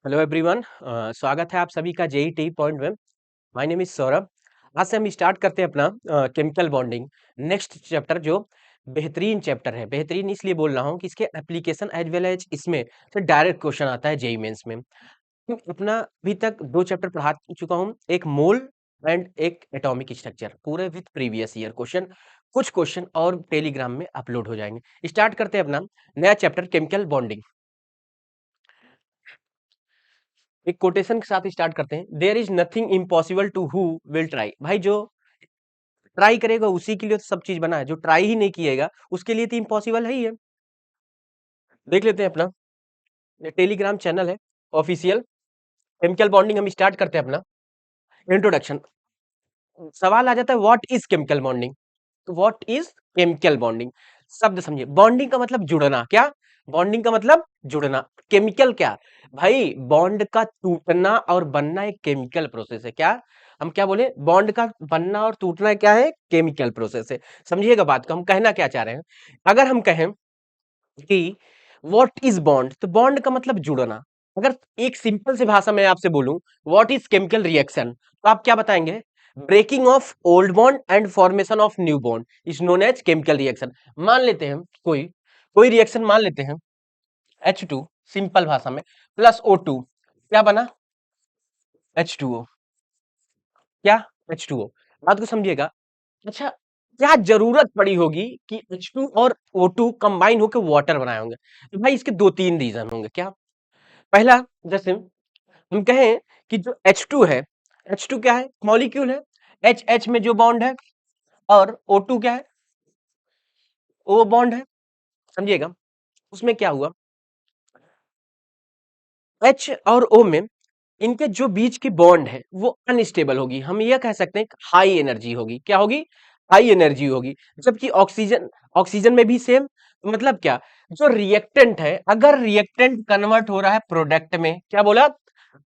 Hello everyone, स्वागत है आप सभी का जेई टी पॉइंट में। My name is Saurabh. आज से हम स्टार्ट करते हैं अपना केमिकल बॉन्डिंग नेक्स्ट चैप्टर, जो बेहतरीन चैप्टर है। बेहतरीन इसलिए बोल रहा हूँ कि इसके एप्लीकेशन एज वेल एज इसमें से डायरेक्ट क्वेश्चन आता है जेई मेंस में। तो अपना अभी तक दो चैप्टर पढ़ा चुका हूँ, एक मोल एंड एक एटॉमिक स्ट्रक्चर, पूरे विथ प्रीवियस ईयर क्वेश्चन। कुछ क्वेश्चन और टेलीग्राम में अपलोड हो जाएंगे। स्टार्ट करते हैं अपना नया चैप्टर केमिकल बॉन्डिंग। एक कोटेशन के साथ स्टार्ट करते हैं। There is nothing impossible to who will try. भाई जो ट्राई करेगा उसी के लिए तो सब चीज बना है, जो ट्राई ही नहीं किएगा उसके लिए तो इम्पॉसिबल है ही है। देख लेते हैं अपना टेलीग्राम चैनल है ऑफिशियल केमिकल बॉन्डिंग। हम स्टार्ट करते हैं अपना इंट्रोडक्शन। सवाल आ जाता है व्हाट इज केमिकल बॉन्डिंग। तो व्हाट इज केमिकल बॉन्डिंग, शब्द समझिए। बॉन्डिंग का मतलब जुड़ना। क्या बॉन्डिंग का मतलब? जुड़ना। केमिकल क्या भाई? बॉन्ड का टूटना और बनना एक केमिकल प्रोसेस है। क्या हम क्या बोले? बॉन्ड का बनना और टूटना क्या है? केमिकल प्रोसेस है। समझिएगा बात को, हम कहना क्या चाह रहे हैं। अगर हम कहें कि व्हाट इज बॉन्ड, तो बॉन्ड का मतलब जुड़ना। अगर एक सिंपल से भाषा में आपसे बोलूं व्हाट इज केमिकल रिएक्शन, तो आप क्या बताएंगे? Breaking of old bond and formation of new bond is known as chemical reaction. मान लेते हैं कोई कोई रिएक्शन मान लेते हैं H2, सिंपल भाषा में, प्लस O2, क्या बना? H2O। क्या? H2O। बात को समझिएगा। अच्छा, क्या जरूरत पड़ी होगी कि H2 और O2 कंबाइन होकर वाटर बनाए होंगे? तो भाई इसके दो तीन रीजन होंगे। क्या? पहला, जैसे हम कहें कि जो H2 है, H2 क्या है? मॉलिक्यूल है। H में जो बॉन्ड है, और O2 क्या है? O बॉन्ड है। समझिएगा, उसमें क्या हुआ, H और O में इनके जो बीच की बॉन्ड है वो अनस्टेबल होगी। हम ये कह सकते हैं हाई एनर्जी होगी। क्या होगी? हाई एनर्जी होगी। जबकि ऑक्सीजन ऑक्सीजन में भी सेम। मतलब क्या, जो रिएक्टेंट है, अगर रिएक्टेंट कन्वर्ट हो रहा है प्रोडक्ट में, क्या बोला?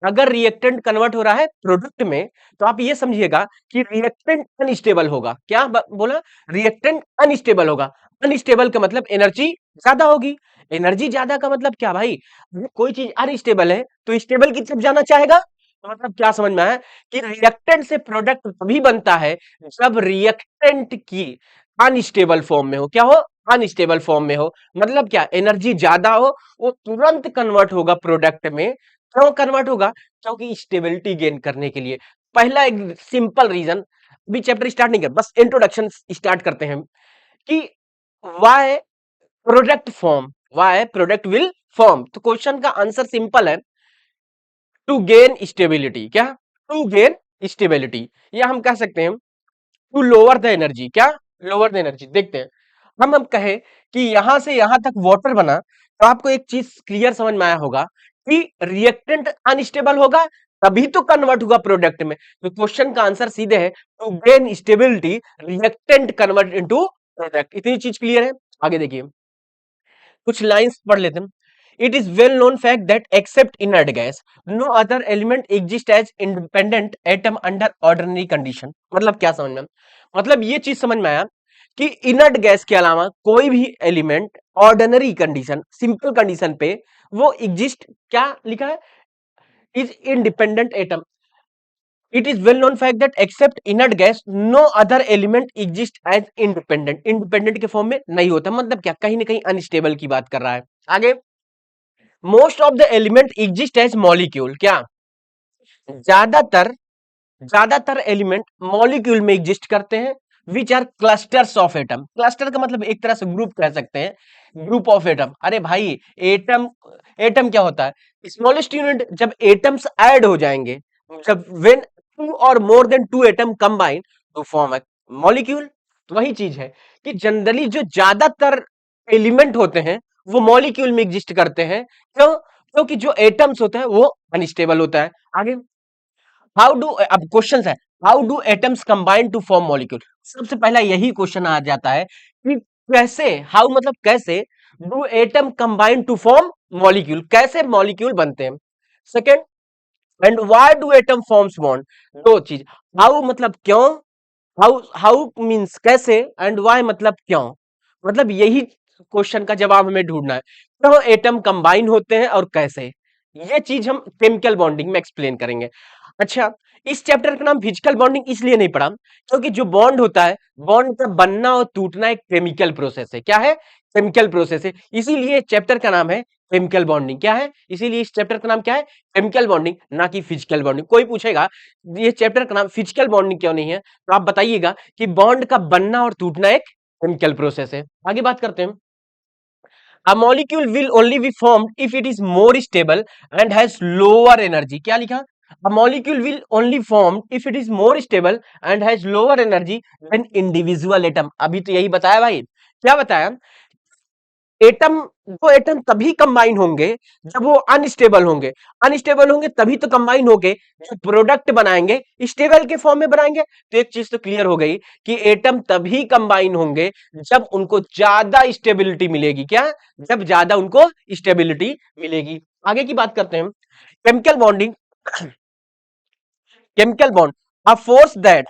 अगर रिएक्टेंट कन्वर्ट हो रहा है प्रोडक्ट में, तो आप ये समझिएगा कि रिएक्टेंट अनस्टेबल होगा। क्या बोला? रिएक्टेंट अनस्टेबल होगा। अनस्टेबल का मतलब एनर्जी ज्यादा होगी। एनर्जी ज्यादा का मतलब क्या भाई? अगर कोई चीज अनस्टेबल है तो स्टेबल की तरफ जाना चाहेगा। तो मतलब क्या समझ में आया कि रिएक्टेंट से प्रोडक्ट तभी बनता है जब रिएक्टेंट की अनस्टेबल फॉर्म में हो। क्या हो? अनस्टेबल फॉर्म में हो। मतलब क्या, एनर्जी ज्यादा हो, वो तुरंत कन्वर्ट होगा प्रोडक्ट में। क्यों कन्वर्ट होगा? क्योंकि स्टेबिलिटी गेन करने के लिए। पहला एक सिंपल रीजन। अभी चैप्टर स्टार्ट नहीं कर, बस इंट्रोडक्शन स्टार्ट करते हैं कि why product form, why product will form. तो क्वेश्चन का आंसर सिंपल है, टू गेन स्टेबिलिटी। क्या? टू गेन स्टेबिलिटी, या हम कह सकते हैं टू लोअर द एनर्जी। क्या? Lower the energy. देखते हैं, हम कहें कि यहां से यहां तक वाटर बना, तो आपको एक चीज क्लियर समझ में आया होगा कि रिएक्टेंट अनस्टेबल होगा तभी तो कन्वर्ट होगा प्रोडक्ट में। तो क्वेश्चन का आंसर सीधे है to gain stability reactant convert into product. इतनी चीज क्लियर है। आगे देखिए, कुछ लाइंस पढ़ लेते हैं। It is well known fact that except inert gas no other element exist as independent atom under ordinary condition. मतलब क्या समझ में? मतलब ये चीज समझ में आया कि इनर्ट गैस के अलावा कोई भी element ordinary condition, simple condition पे वो एग्जिस्ट, क्या लिखा है? Is independent atom. It is well known fact that except inert gas no other element exist as independent. Independent के फॉर्म में नहीं होता। मतलब क्या, कहीं ना कहीं अनस्टेबल की बात कर रहा है। आगे, most of the element exist as molecule. क्या? ज्यादातर ज्यादातर एलिमेंट मॉलिक्यूल में एग्जिस्ट करते हैं, which are clusters of atom. Cluster का मतलब एक तरह से ग्रुप कह सकते हैं, ग्रुप ऑफ एटम। अरे भाई, एटम एटम क्या होता है? Smallest unit. जब एटम्स ऐड हो जाएंगे, जब व्हेन टू और more than two atom combine to form a molecule. तो वही चीज है कि जनरली जो ज्यादातर एलिमेंट होते हैं वो मॉलिक्यूल में एग्जिस्ट करते हैं। क्यों? क्योंकि जो एटम्स होते हैं वो अनस्टेबल होता है। आगे, हाउ डू, अब क्वेश्चन है, how do atoms combine to form molecule. सबसे पहला यही क्वेश्चन आ जाता है कि कैसे, हाउ मतलब कैसे, do atom combine to form molecule, कैसे मॉलिक्यूल बनते हैं। Second, and why do atom forms bond. दो चीज, हाउ मतलब क्यों, हाउ हाउ मींस कैसे, एंड व्हाई मतलब क्यों। मतलब यही क्वेश्चन का जवाब हमें ढूंढना है, क्यों एटम कंबाइन होते हैं और कैसे। ये चीज हम केमिकल बॉन्डिंग में एक्सप्लेन करेंगे। अच्छा, इस चैप्टर का नाम फिजिकल बॉन्डिंग इसलिए नहीं पढ़ा क्योंकि जो बॉन्ड होता है, बॉन्ड का बनना और टूटना एक केमिकल प्रोसेस है। क्या है? केमिकल प्रोसेस है। इसीलिए चैप्टर का नाम है केमिकल बॉन्डिंग। क्या है? इसीलिए इस चैप्टर का नाम क्या है? केमिकल बॉन्डिंग, ना कि फिजिकल बॉन्डिंग। कोई पूछेगा ये चैप्टर का नाम फिजिकल बॉन्डिंग क्यों नहीं है, तो आप बताइएगा कि बॉन्ड का बनना और टूटना एक केमिकल प्रोसेस है। आगे बात करते हैं। A molecule will only be formed if it is more stable and has lower energy. क्या लिखा? A molecule will only formed if it is more stable and has lower energy than individual atom. अभी तो यही बताया भाई। क्या बताया? Atom, दो एटम तभी कंबाइन होंगे जब वो अनस्टेबल होंगे। अनस्टेबल होंगे तभी तो कंबाइन होंगे जो प्रोडक्ट बनाएंगे स्टेबल के फॉर्म में बनाएंगे। तो एक चीज तो क्लियर हो गई कि एटम तभी कंबाइन होंगे जब उनको ज्यादा स्टेबिलिटी मिलेगी। क्या? जब ज्यादा उनको स्टेबिलिटी मिलेगी। आगे की बात करते हैं। Chemical bonding, chemical bond, a force that,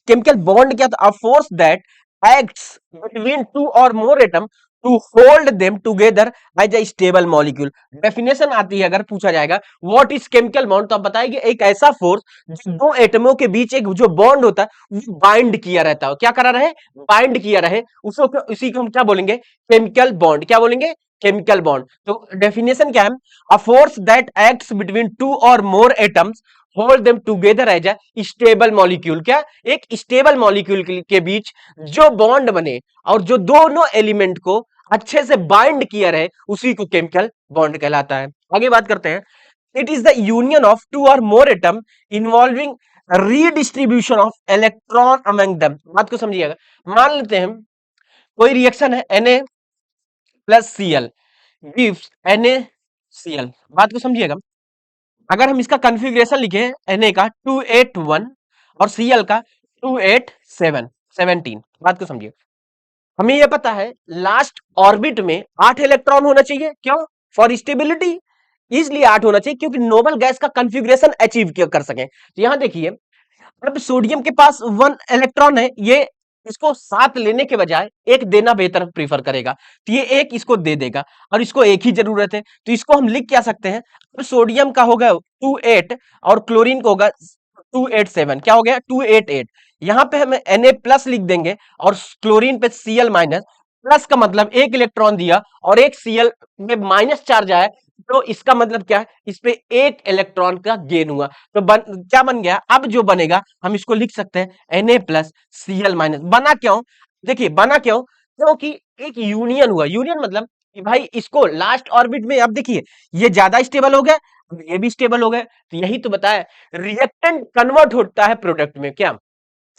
chemical bond क्या था? A force that acts between two और more atom to hold them together as a stable molecule. Definition आती है अगर पूछा जाएगा व्हाट इज केमिकल बॉन्ड, तो आप बताएंगे एक ऐसा फोर्स जो दो एटमों के बीच एक जो बॉन्ड होता है वो बाइंड किया रहता है। क्या करा रहे? बाइंड किया रहे। उसको उसी को हम क्या बोलेंगे? Chemical bond. क्या बोलेंगे? Chemical bond. तो डेफिनेशन क्या है? A force that acts between two और more atoms hold them together as a stable molecule. क्या? एक स्टेबल मॉलिक्यूल के बीच जो बॉन्ड बने और जो दोनों एलिमेंट को अच्छे से बाइंड किया रहे उसी को केमिकल बॉन्ड कहलाता है। आगे बात करते हैं। It is the union of two और more atom involving redistribution of electron among them. बात को समझिएगा। मान लेते हैं कोई रिएक्शन है Na+Cl गिव्स NaCl। बात को समझिएगा। अगर हम इसका कॉन्फ़िगरेशन लिखे Na का 281 और Cl का 287 17, बात को समझिए। हमें यह पता है लास्ट ऑर्बिट में 8 इलेक्ट्रॉन होना चाहिए। क्यों? For stability. इसलिए 8 होना चाहिए क्योंकि नोबल गैस का कॉन्फ़िगरेशन अचीव कर सके। तो यहां देखिए, अब सोडियम के पास 1 इलेक्ट्रॉन है, ये इसको 7 लेने के बजाय एक देना बेहतर प्रीफर करेगा। तो ये एक इसको दे देगा और इसको एक ही जरूरत है, तो इसको हम लिख क्या सकते हैं? अब सोडियम का होगा 28 और क्लोरीन का होगा 287। क्या हो गया? 288। यहां पे हम Na+ लिख देंगे और क्लोरीन पे Cl-। प्लस का मतलब एक इलेक्ट्रॉन दिया और एक Cl में माइनस चार्ज आया, तो इसका मतलब क्या है? इस पे एक इलेक्ट्रॉन का गेन हुआ। तो क्या बन गया? अब जो बनेगा हम इसको लिख सकते हैं Na+Cl-। बना क्यों? देखिए बना क्यों? क्योंकि एक यूनियन हुआ। यूनियन मतलब कि भाई इसको लास्ट ऑर्बिट में, अब देखिए ये ज्यादा स्टेबल हो गया, अब ये भी स्टेबल हो गए। तो यही तो बताया रिएक्टेंट कन्वर्ट होता है प्रोडक्ट में। क्या?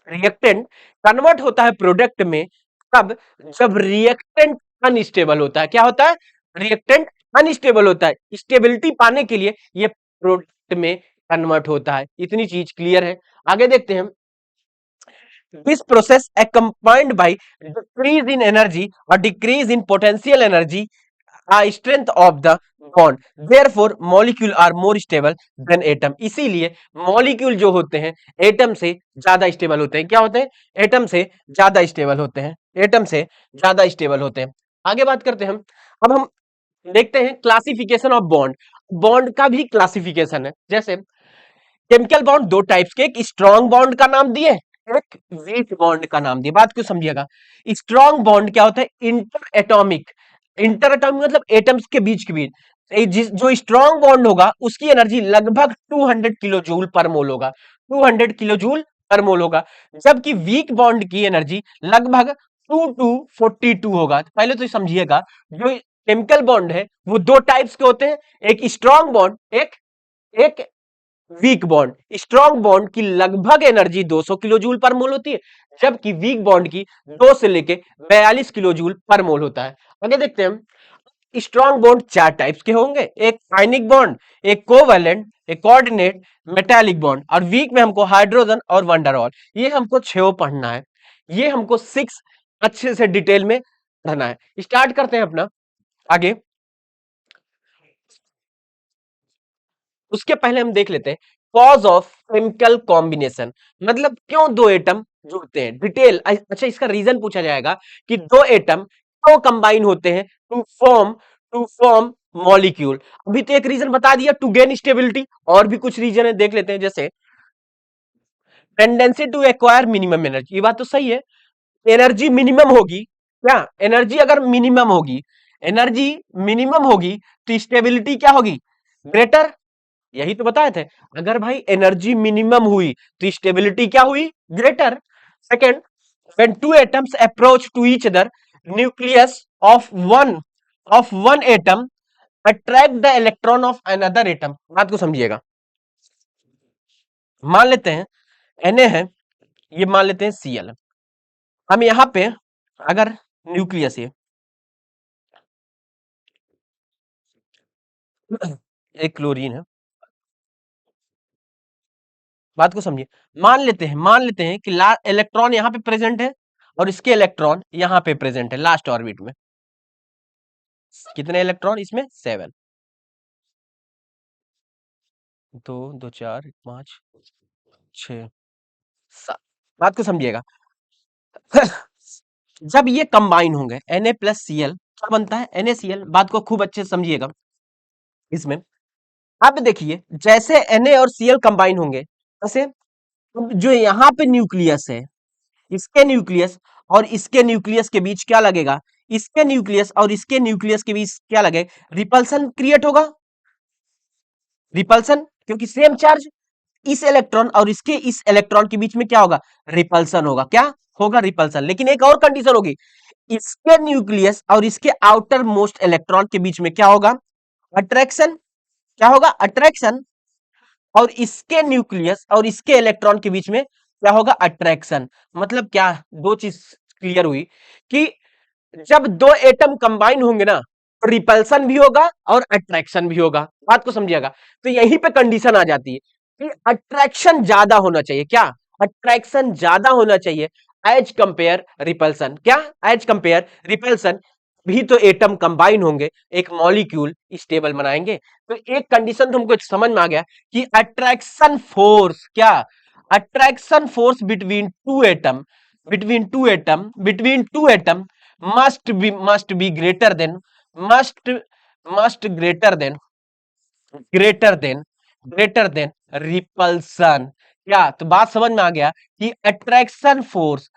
रिएक्टेंट कन्वर्ट होता है प्रोडक्ट में तब जब रिएक्टेंट अनस्टेबल होता है। क्या होता है? रिएक्टेंट अनस्टेबल होता है। स्टेबिलिटी पाने के लिए ये प्रोडक्ट में कन्वर्ट होता है। इतनी चीज क्लियर है। आगे देखते हैं। This process accompanied by decrease in energy or decrease in potential energy, strength of the bond, therefore molecule are more stable than atom। इसीलिए मॉलिक्यूल जो होते हैं एटम से ज्यादा स्टेबल होते हैं। क्या होते हैं? एटम से ज्यादा स्टेबल होते हैं। एटम से ज्यादा स्टेबल होते हैं। आगे बात करते हैं हम। अब हम देखते हैं क्लासिफिकेशन ऑफ बॉन्ड। बॉन्ड का भी क्लासिफिकेशन है। जैसे केमिकल बॉन्ड दो टाइप्स के, एक स्ट्रॉन्ग बॉन्ड का नाम दिए, एक वीक बॉन्ड का नाम दिए। बात को समझिएगा। स्ट्रॉन्ग बॉन्ड क्या होता है? Inter atomic. इंटर एटॉमिक मतलब एटम्स के बीच के बीच। जो स्ट्रॉन्ग बॉन्ड होगा उसकी एनर्जी लगभग 200 किलो जूल पर मोल होगा। 200 किलो जूल पर मोल होगा। जबकि वीक बॉन्ड की एनर्जी लगभग 2 to 42 होगा। पहले तो समझिएगा जो केमिकल बॉन्ड है वो दो टाइप्स के होते हैं, एक स्ट्रॉन्ग बॉन्ड, एक एक वीक बॉन्ड। स्ट्रॉन्ग बॉन्ड की लगभग एनर्जी 200 किलो जूल पर मोल होती है, जबकि वीक बॉन्ड की 2 से लेके 42 किलो जूल पर मोल होता है। आगे देखते हैं। स्ट्रॉन्ग बॉन्ड चार टाइप्स के होंगे, एक आयनिक बॉन्ड, एक कोवैलेंट, एक कोऑर्डिनेट, मेटालिक बॉन्ड। और वीक में हमको हाइड्रोजन और वंडरऑल। ये हमको 6 पढ़ना है, ये हमको 6 अच्छे से डिटेल में पढ़ना है। स्टार्ट करते हैं अपना आगे। उसके पहले हम देख लेते हैं कॉज ऑफ केमिकल कॉम्बिनेशन, मतलब क्यों दो एटम जुड़ते हैं। डिटेल। अच्छा, इसका रीजन पूछा जाएगा कि दो एटम क्यों कंबाइन होते हैं टू फॉर्म मॉलिक्यूल। अभी तो एक रीजन बता दिया टू गेन स्टेबिलिटी, और भी कुछ रीजन है देख लेते हैं, जैसे tendency to acquire minimum energy, ये बात तो सही है, एनर्जी मिनिमम होगी, क्या एनर्जी अगर मिनिमम होगी, एनर्जी मिनिमम होगी तो स्टेबिलिटी क्या होगी, ग्रेटर, यही तो बताए थे। अगर भाई एनर्जी मिनिमम हुई तो स्टेबिलिटी क्या हुई, greater. Second, when two atoms approach to each other, nucleus of one atom attract the electron of another atom। बात को समझिएगा, मान लेते हैं Na है, ये मान लेते हैं Cl, हम यहां पे अगर न्यूक्लियस है, एक क्लोरीन है, बात को समझिए, मान लेते हैं कि इलेक्ट्रॉन यहां पे प्रेजेंट है और इसके इलेक्ट्रॉन यहां पे प्रेजेंट है लास्ट ऑर्बिट में, कितने इलेक्ट्रॉन इसमें, 7, 2 2 4 5 6 7, बात को समझिएगा। जब ये कंबाइन होंगे Na प्लस Cl क्या बनता है, NaCl, बात को खूब अच्छे से समझिएगा इसमें। अब देखिए जैसे Na और Cl कंबाइन होंगे, जैसे जो यहाँ पे न्यूक्लियस है, इसके न्यूक्लियस और इसके न्यूक्लियस के बीच क्या लगेगा, इसके न्यूक्लियस और इसके न्यूक्लियस के बीच क्या लगेगा, रिपल्सन क्रिएट होगा, रिपल्सन, क्योंकि सेम चार्ज, इस इलेक्ट्रॉन और इसके इस इलेक्ट्रॉन के बीच में क्या होगा, रिपल्सन होगा, क्या होगा, रिपल्सन। लेकिन एक और कंडीशन होगी, इसके न्यूक्लियस और इसके आउटर मोस्ट इलेक्ट्रॉन के बीच में क्या होगा, अट्रैक्शन, क्या होगा, अट्रैक्शन, और इसके न्यूक्लियस और इसके इलेक्ट्रॉन के बीच में क्या होगा, अट्रैक्शन। मतलब क्या, दो चीज क्लियर हुई कि जब दो एटम कंबाइन होंगे ना, तो रिपल्सन भी होगा और अट्रैक्शन भी होगा, बात को समझिएगा। तो यहीं पे कंडीशन आ जाती है कि अट्रैक्शन ज्यादा होना चाहिए, क्या, अट्रैक्शन ज्यादा होना चाहिए एज कंपेयर रिपल्सन, क्या, एज कंपेयर रिपल्सन, भी तो एटम कंबाइन होंगे, एक मॉलिक्यूल स्टेबल बनाएंगे। तो एक कंडीशन तुमको समझ में आ गया कि अट्रैक्शन फोर्स, क्या, attraction force between two atom must be greater than must must greater than repulsion. क्या, तो बात समझ में आ गया कि अट्रैक्शन फोर्स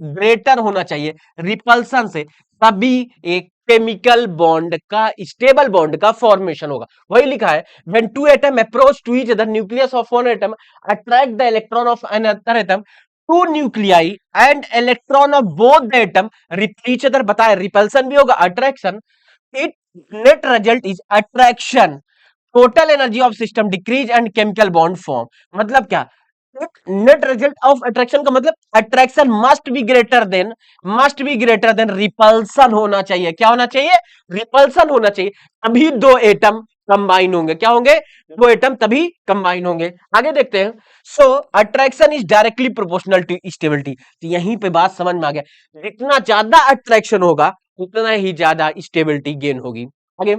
ग्रेटर होना चाहिए रिपल्सन से, तभी एक केमिकल बॉन्ड का, स्टेबल बॉन्ड का फॉर्मेशन होगा। वही लिखा है, when two atom approach to each other, nucleus of one atom attract the electron of another atom, two nuclei and electron of both the atom repel each other, बताए repulsion भी होगा, attraction, it net result is attraction, total energy of system decrease and chemical bond form. मतलब क्या, net result of attraction का मतलब attraction must be greater than repulsion होना चाहिए, क्या होना चाहिए, रिपल्सन होना चाहिए, तभी दो एटम कंबाइन होंगे, क्या होंगे, दो एटम तभी कंबाइन होंगे। आगे देखते हैं, so attraction is directly proportional to stability. तो यहीं पे बात समझ में आ गया, जितना ज्यादा अट्रैक्शन होगा उतना ही ज्यादा स्टेबिलिटी गेन होगी। आगे,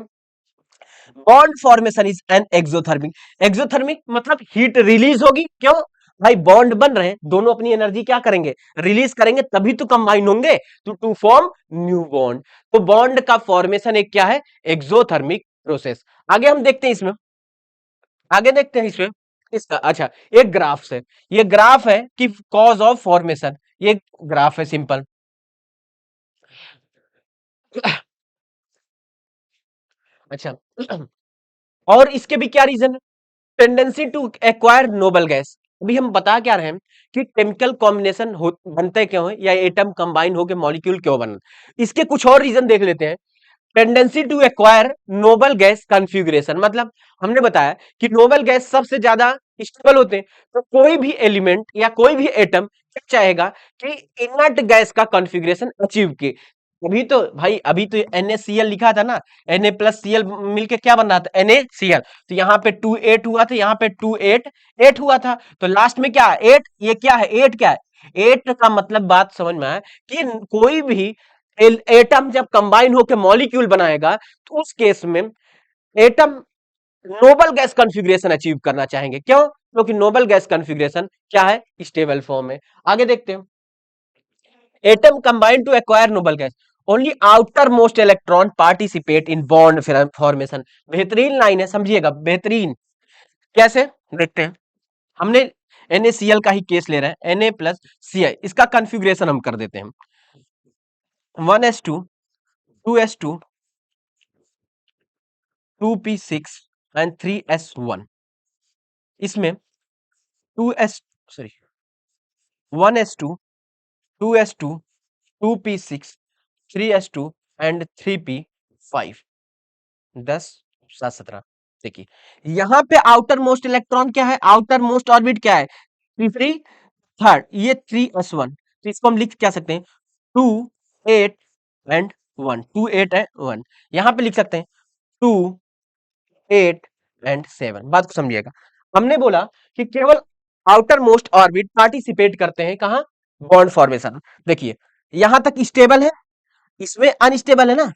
bond formation is an exothermic, exothermic मतलब हीट रिलीज होगी, क्यों भाई, बॉन्ड बन रहे हैं, दोनों अपनी एनर्जी क्या करेंगे, रिलीज करेंगे, तभी तो कंबाइन होंगे, टू फॉर्म न्यू बॉन्ड। तो बॉन्ड का फॉर्मेशन एक क्या है, एक्सोथर्मिक प्रोसेस। आगे हम देखते हैं इसमें, आगे देखते हैं इसमें, इसका अच्छा एक ग्राफ से, ये ग्राफ है कि कॉज ऑफ फॉर्मेशन, ये ग्राफ है सिंपल। अच्छा, और इसके भी क्या रीजन है, tendency to acquire noble gas. अभी हम बता क्या रहे हैं कि केमिकल कॉम्बिनेशन बनते क्यों है, या एटम कंबाइन होकर मॉलिक्यूल क्यों बन, इसके कुछ और रीजन देख लेते हैं। Tendency to acquire noble gas configuration, मतलब हमने बताया कि नोबल गैस सबसे ज्यादा स्टेबल होते हैं, तो कोई भी एलिमेंट या कोई भी एटम क्या चाहेगा कि इनर्ट गैस का कॉन्फ़िगरेशन अचीव के। अभी तो भाई, अभी तो NaCl लिखा था ना, Na प्लस Cl मिलके क्या बन रहा था, NaCl, तो यहाँ पे 2 8 हुआ था, यहाँ पे 2 8 8 हुआ था, तो लास्ट में क्या 8, ये क्या है 8, क्या है 8 का मतलब, बात समझ में आया कि कोई भी एटम जब कंबाइन होकर मॉलिक्यूल बनाएगा, तो उस केस में atom Nobel gas configuration achieve करना चाहेंगे, क्यों, क्योंकि नोबल गैस कॉन्फ़िगरेशन क्या है, स्टेबल फॉर्म में। आगे देखते हैं, atom combine to acquire noble gas, only outermost electron participate in bond formation. बेहतरीन लाइन है, समझिएगा, बेहतरीन। कैसे देखते हैं, हमने NaCl का ही केस ले रहे हैं, Na+Ci, इसका कन्फिग्रेशन हम कर देते हैं 1s2 2s2 2p6 and 3s1। इसमें 2s sorry 1s2 2s2 2p6 3s2 and 3p5। 10 7 17। देखिए यहां पे आउटर मोस्ट इलेक्ट्रॉन क्या है, आउटर मोस्ट ऑर्बिट क्या है, तीसरी थर्ड, ये 3s1, तो इसको हम लिख क्या सकते हैं 2 8 एंड 1, 2 8 एंड 1। यहां पे लिख सकते हैं 2 8 एंड 7। बात को समझिएगा, हमने बोला कि केवल आउटर मोस्ट ऑर्बिट पार्टिसिपेट करते हैं कहां, बॉन्ड फॉर्मेशन। देखिए यहां तक स्टेबल है, इसमें अनस्टेबल है ना,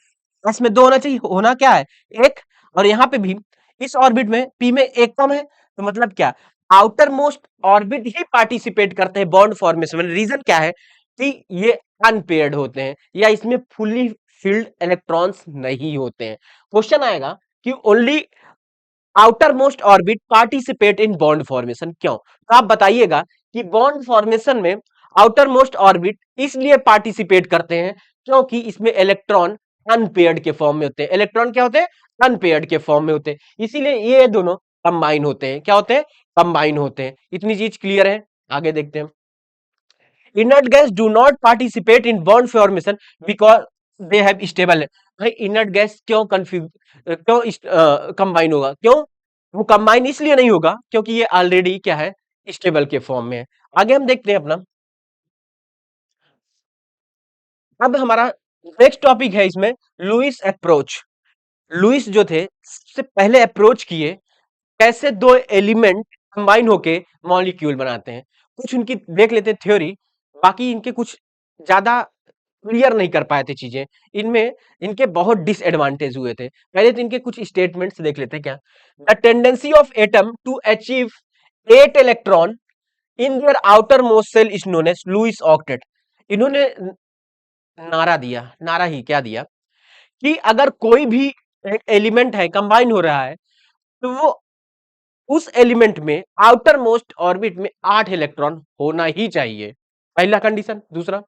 इसमें दो होना चाहिए, होना क्या है एक, और यहां पे भी इस ऑर्बिट में p में एक कम है, तो मतलब क्या, आउटर मोस्ट ऑर्बिट ही पार्टिसिपेट करते हैं बॉन्ड फॉर्मेशन में। रीजन क्या है कि ये अनपेयर्ड होते हैं या इसमें फुली फिल्ड इलेक्ट्रॉन्स नहीं होते हैं। क्वेश्चन आएगा कि only outermost orbit participate in bond formation, क्यों, तो आप बताइएगा कि बॉन्ड फॉर्मेशन में आउटर मोस्ट ऑर्बिट इसलिए पार्टिसिपेट करते हैं क्योंकि इसमें इलेक्ट्रॉन अनपेयर्ड के फॉर्म में होते हैं। इलेक्ट्रॉन क्या होते हैं, अनपेयर्ड के फॉर्म में होते हैं, इसीलिए ये दोनों कंबाइन होते हैं। क्या होते हैं, कंबाइन होते हैं। इतनी चीज क्लियर है, आगे देखते हैं। Inert gas do not participate in bond formation because they have stable. भाई इनर्ट गैस क्यों क्यों कंबाइन होगा, क्यों, वो कंबाइन इसलिए नहीं होगा क्योंकि ये ऑलरेडी क्या है, स्टेबल के फॉर्म में है। आगे हम देखते हैं अपना, अब हमारा नेक्स्ट टॉपिक है इसमें लुईस अप्रोच। लुईस जो थे सबसे पहले अप्रोच किए कैसे दो एलिमेंट कंबाइन होके मॉलिक्यूल बनाते हैं। कुछ उनकी देख लेते हैं थ्योरी, बाकी इनके कुछ ज्यादा क्लियर नहीं कर पाए थे चीजें, इनमें इनके बहुत डिसएडवांटेज हुए थे। पहले तो इनके कुछ स्टेटमेंट्स देख लेते हैं क्या। The tendency of atom to achieve 8 electron in their outermost shell is known as Lewis octet. इन्होंने नारा दिया, नारा ही क्या दिया कि अगर कोई भी एलिमेंट है कंबाइन हो रहा है तो वो उस एलिमेंट में आउटर मोस्ट ऑर्बिट में 8 इलेक्ट्रॉन होना ही चाहिए, पहला कंडीशन। दूसरा,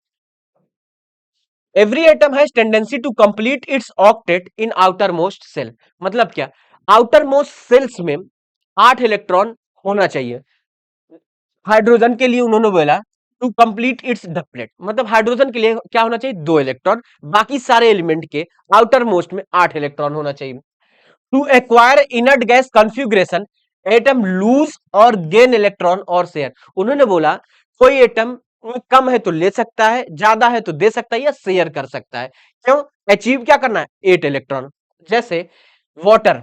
every atom has tendency to complete its octet in outermost shell. मतलब क्या, आउटर मोस्ट सेल्स में 8 इलेक्ट्रॉन होना चाहिए। हाइड्रोजन के लिए उन्होंने बोला टू कंप्लीट इट्स डबलेट, मतलब हाइड्रोजन के लिए क्या होना चाहिए, 2 इलेक्ट्रॉन, बाकी सारे एलिमेंट के आउटर मोस्ट में 8 इलेक्ट्रॉन होना चाहिए। To acquire inert gas configuration atom lose और गेन इलेक्ट्रॉन और शेयर। उन्होंने बोला कोई एटम कम है तो ले सकता है, ज्यादा है तो दे सकता है या शेयर कर सकता है। क्यों, अचीव क्या करना है, 8 इलेक्ट्रॉन। जैसे वाटर,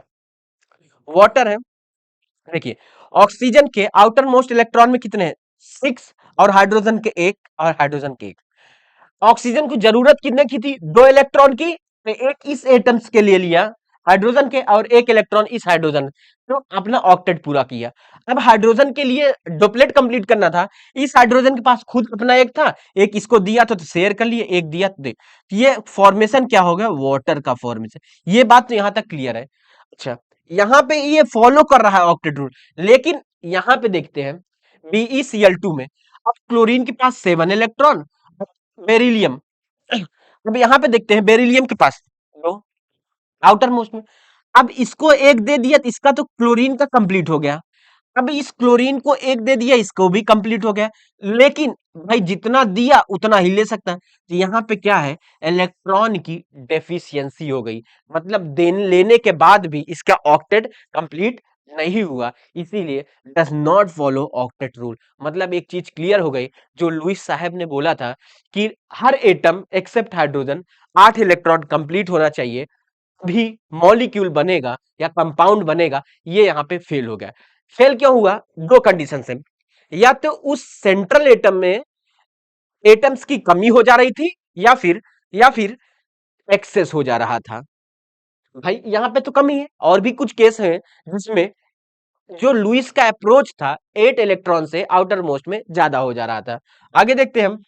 वाटर है, देखिए ऑक्सीजन के आउटर मोस्ट इलेक्ट्रॉन में कितने हैं, 6, और हाइड्रोजन के एक, और हाइड्रोजन के एक। ऑक्सीजन को जरूरत कितने की थी, 2 इलेक्ट्रॉन की, तो एक इस एटम्स के लिए लिया हाइड्रोजन के और एक इलेक्ट्रॉन इस हाइड्रोजन, तो अपना ऑक्टेट पूरा किया। अब हाइड्रोजन के लिए डुप्लेट कंप्लीट करना था, इस हाइड्रोजन के पास खुद अपना एक था, एक इसको दिया तो शेयर कर लिए, एक दिया तो दे, तो ये फॉर्मेशन क्या हो गया, वाटर का फॉर्मेशन। ये बात तो यहां तक क्लियर है। अच्छा, यहां पे ये फॉलो कर रहा है ऑक्टेट रूल, लेकिन यहां पे देखते हैं BeCl2 में, अब क्लोरीन के पास 7 इलेक्ट्रॉन, बेरिलियम, अब यहां पे देखते हैं बेरिलियम के पास दो आउटर मोस्ट में, अब इसको एक दे दिया तो इसका तो क्लोरीन का कंप्लीट हो गया, अब इस क्लोरीन को एक दे दिया इसको भी कंप्लीट हो गया, लेकिन भाई जितना दिया उतना ही ले सकता है, तो यहाँ पे क्या है, इलेक्ट्रॉन की डेफिशिएंसी हो गई, मतलब देने लेने के बाद भी इसका ऑक्टेट कंप्लीट नहीं हुआ, इसीलिए does not follow octet rule. मतलब एक चीज क्लियर हो गई, जो लुईस साहब ने बोला था कि हर atom except hydrogen 8 electron complete होना चाहिए भी मॉलिक्यूल बनेगा या कंपाउंड बनेगा, ये यहाँ पे फेल हो गया। फेल क्यों हुआ, दो कंडीशन से, या तो उस सेंट्रल एटम में एटम्स की कमी हो जा रही थी, या फिर एक्सेस हो जा रहा था। भाई यहाँ पे तो कमी है, और भी कुछ केस हैं जिसमें जो लुईस का अप्रोच था 8 इलेक्ट्रॉन से आउटर मोस्ट में ज्यादा हो जा रहा था। आगे देखते हैं हम,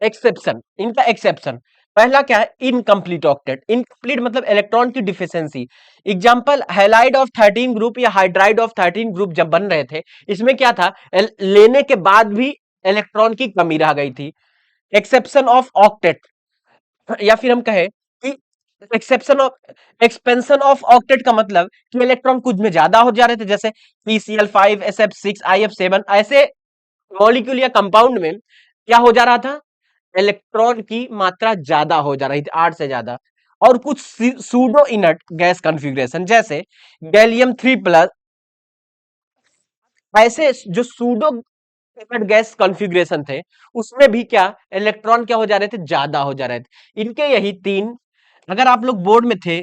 एक्सेप्शन, इनका एक्सेप्शन। पहला क्या है, इनकम्प्लीट ऑक्टेट। इनकम्प्लीट मतलब इलेक्ट्रॉन की deficiency. Example, halide of 13 group या हाइड्राइड ऑफ 13 ग्रुप जब बन रहे थे, इसमें क्या था, लेने के बाद भी इलेक्ट्रॉन की कमी रह गई थी। एक्सेप्शन ऑफ ऑक्टेट, या फिर हम कहें कि exception of expansion of octet का मतलब कि इलेक्ट्रॉन कुछ में ज्यादा हो जा रहे थे, जैसे PCl5, SF6, IF7, ऐसे मॉलिक्यूल या कंपाउंड में क्या हो जा रहा था, इलेक्ट्रॉन की मात्रा ज्यादा हो जा रही थी, 8 से ज्यादा। और कुछ सूडो इनर्ट गैस कॉन्फ़िगरेशन, जैसे गैलियम 3+, ऐसे जो सूडो इनर्ट गैस कॉन्फ़िगरेशन थे, उसमें भी क्या इलेक्ट्रॉन क्या हो जा रहे थे, ज्यादा हो जा रहे थे। इनके यही तीन, अगर आप लोग बोर्ड में थे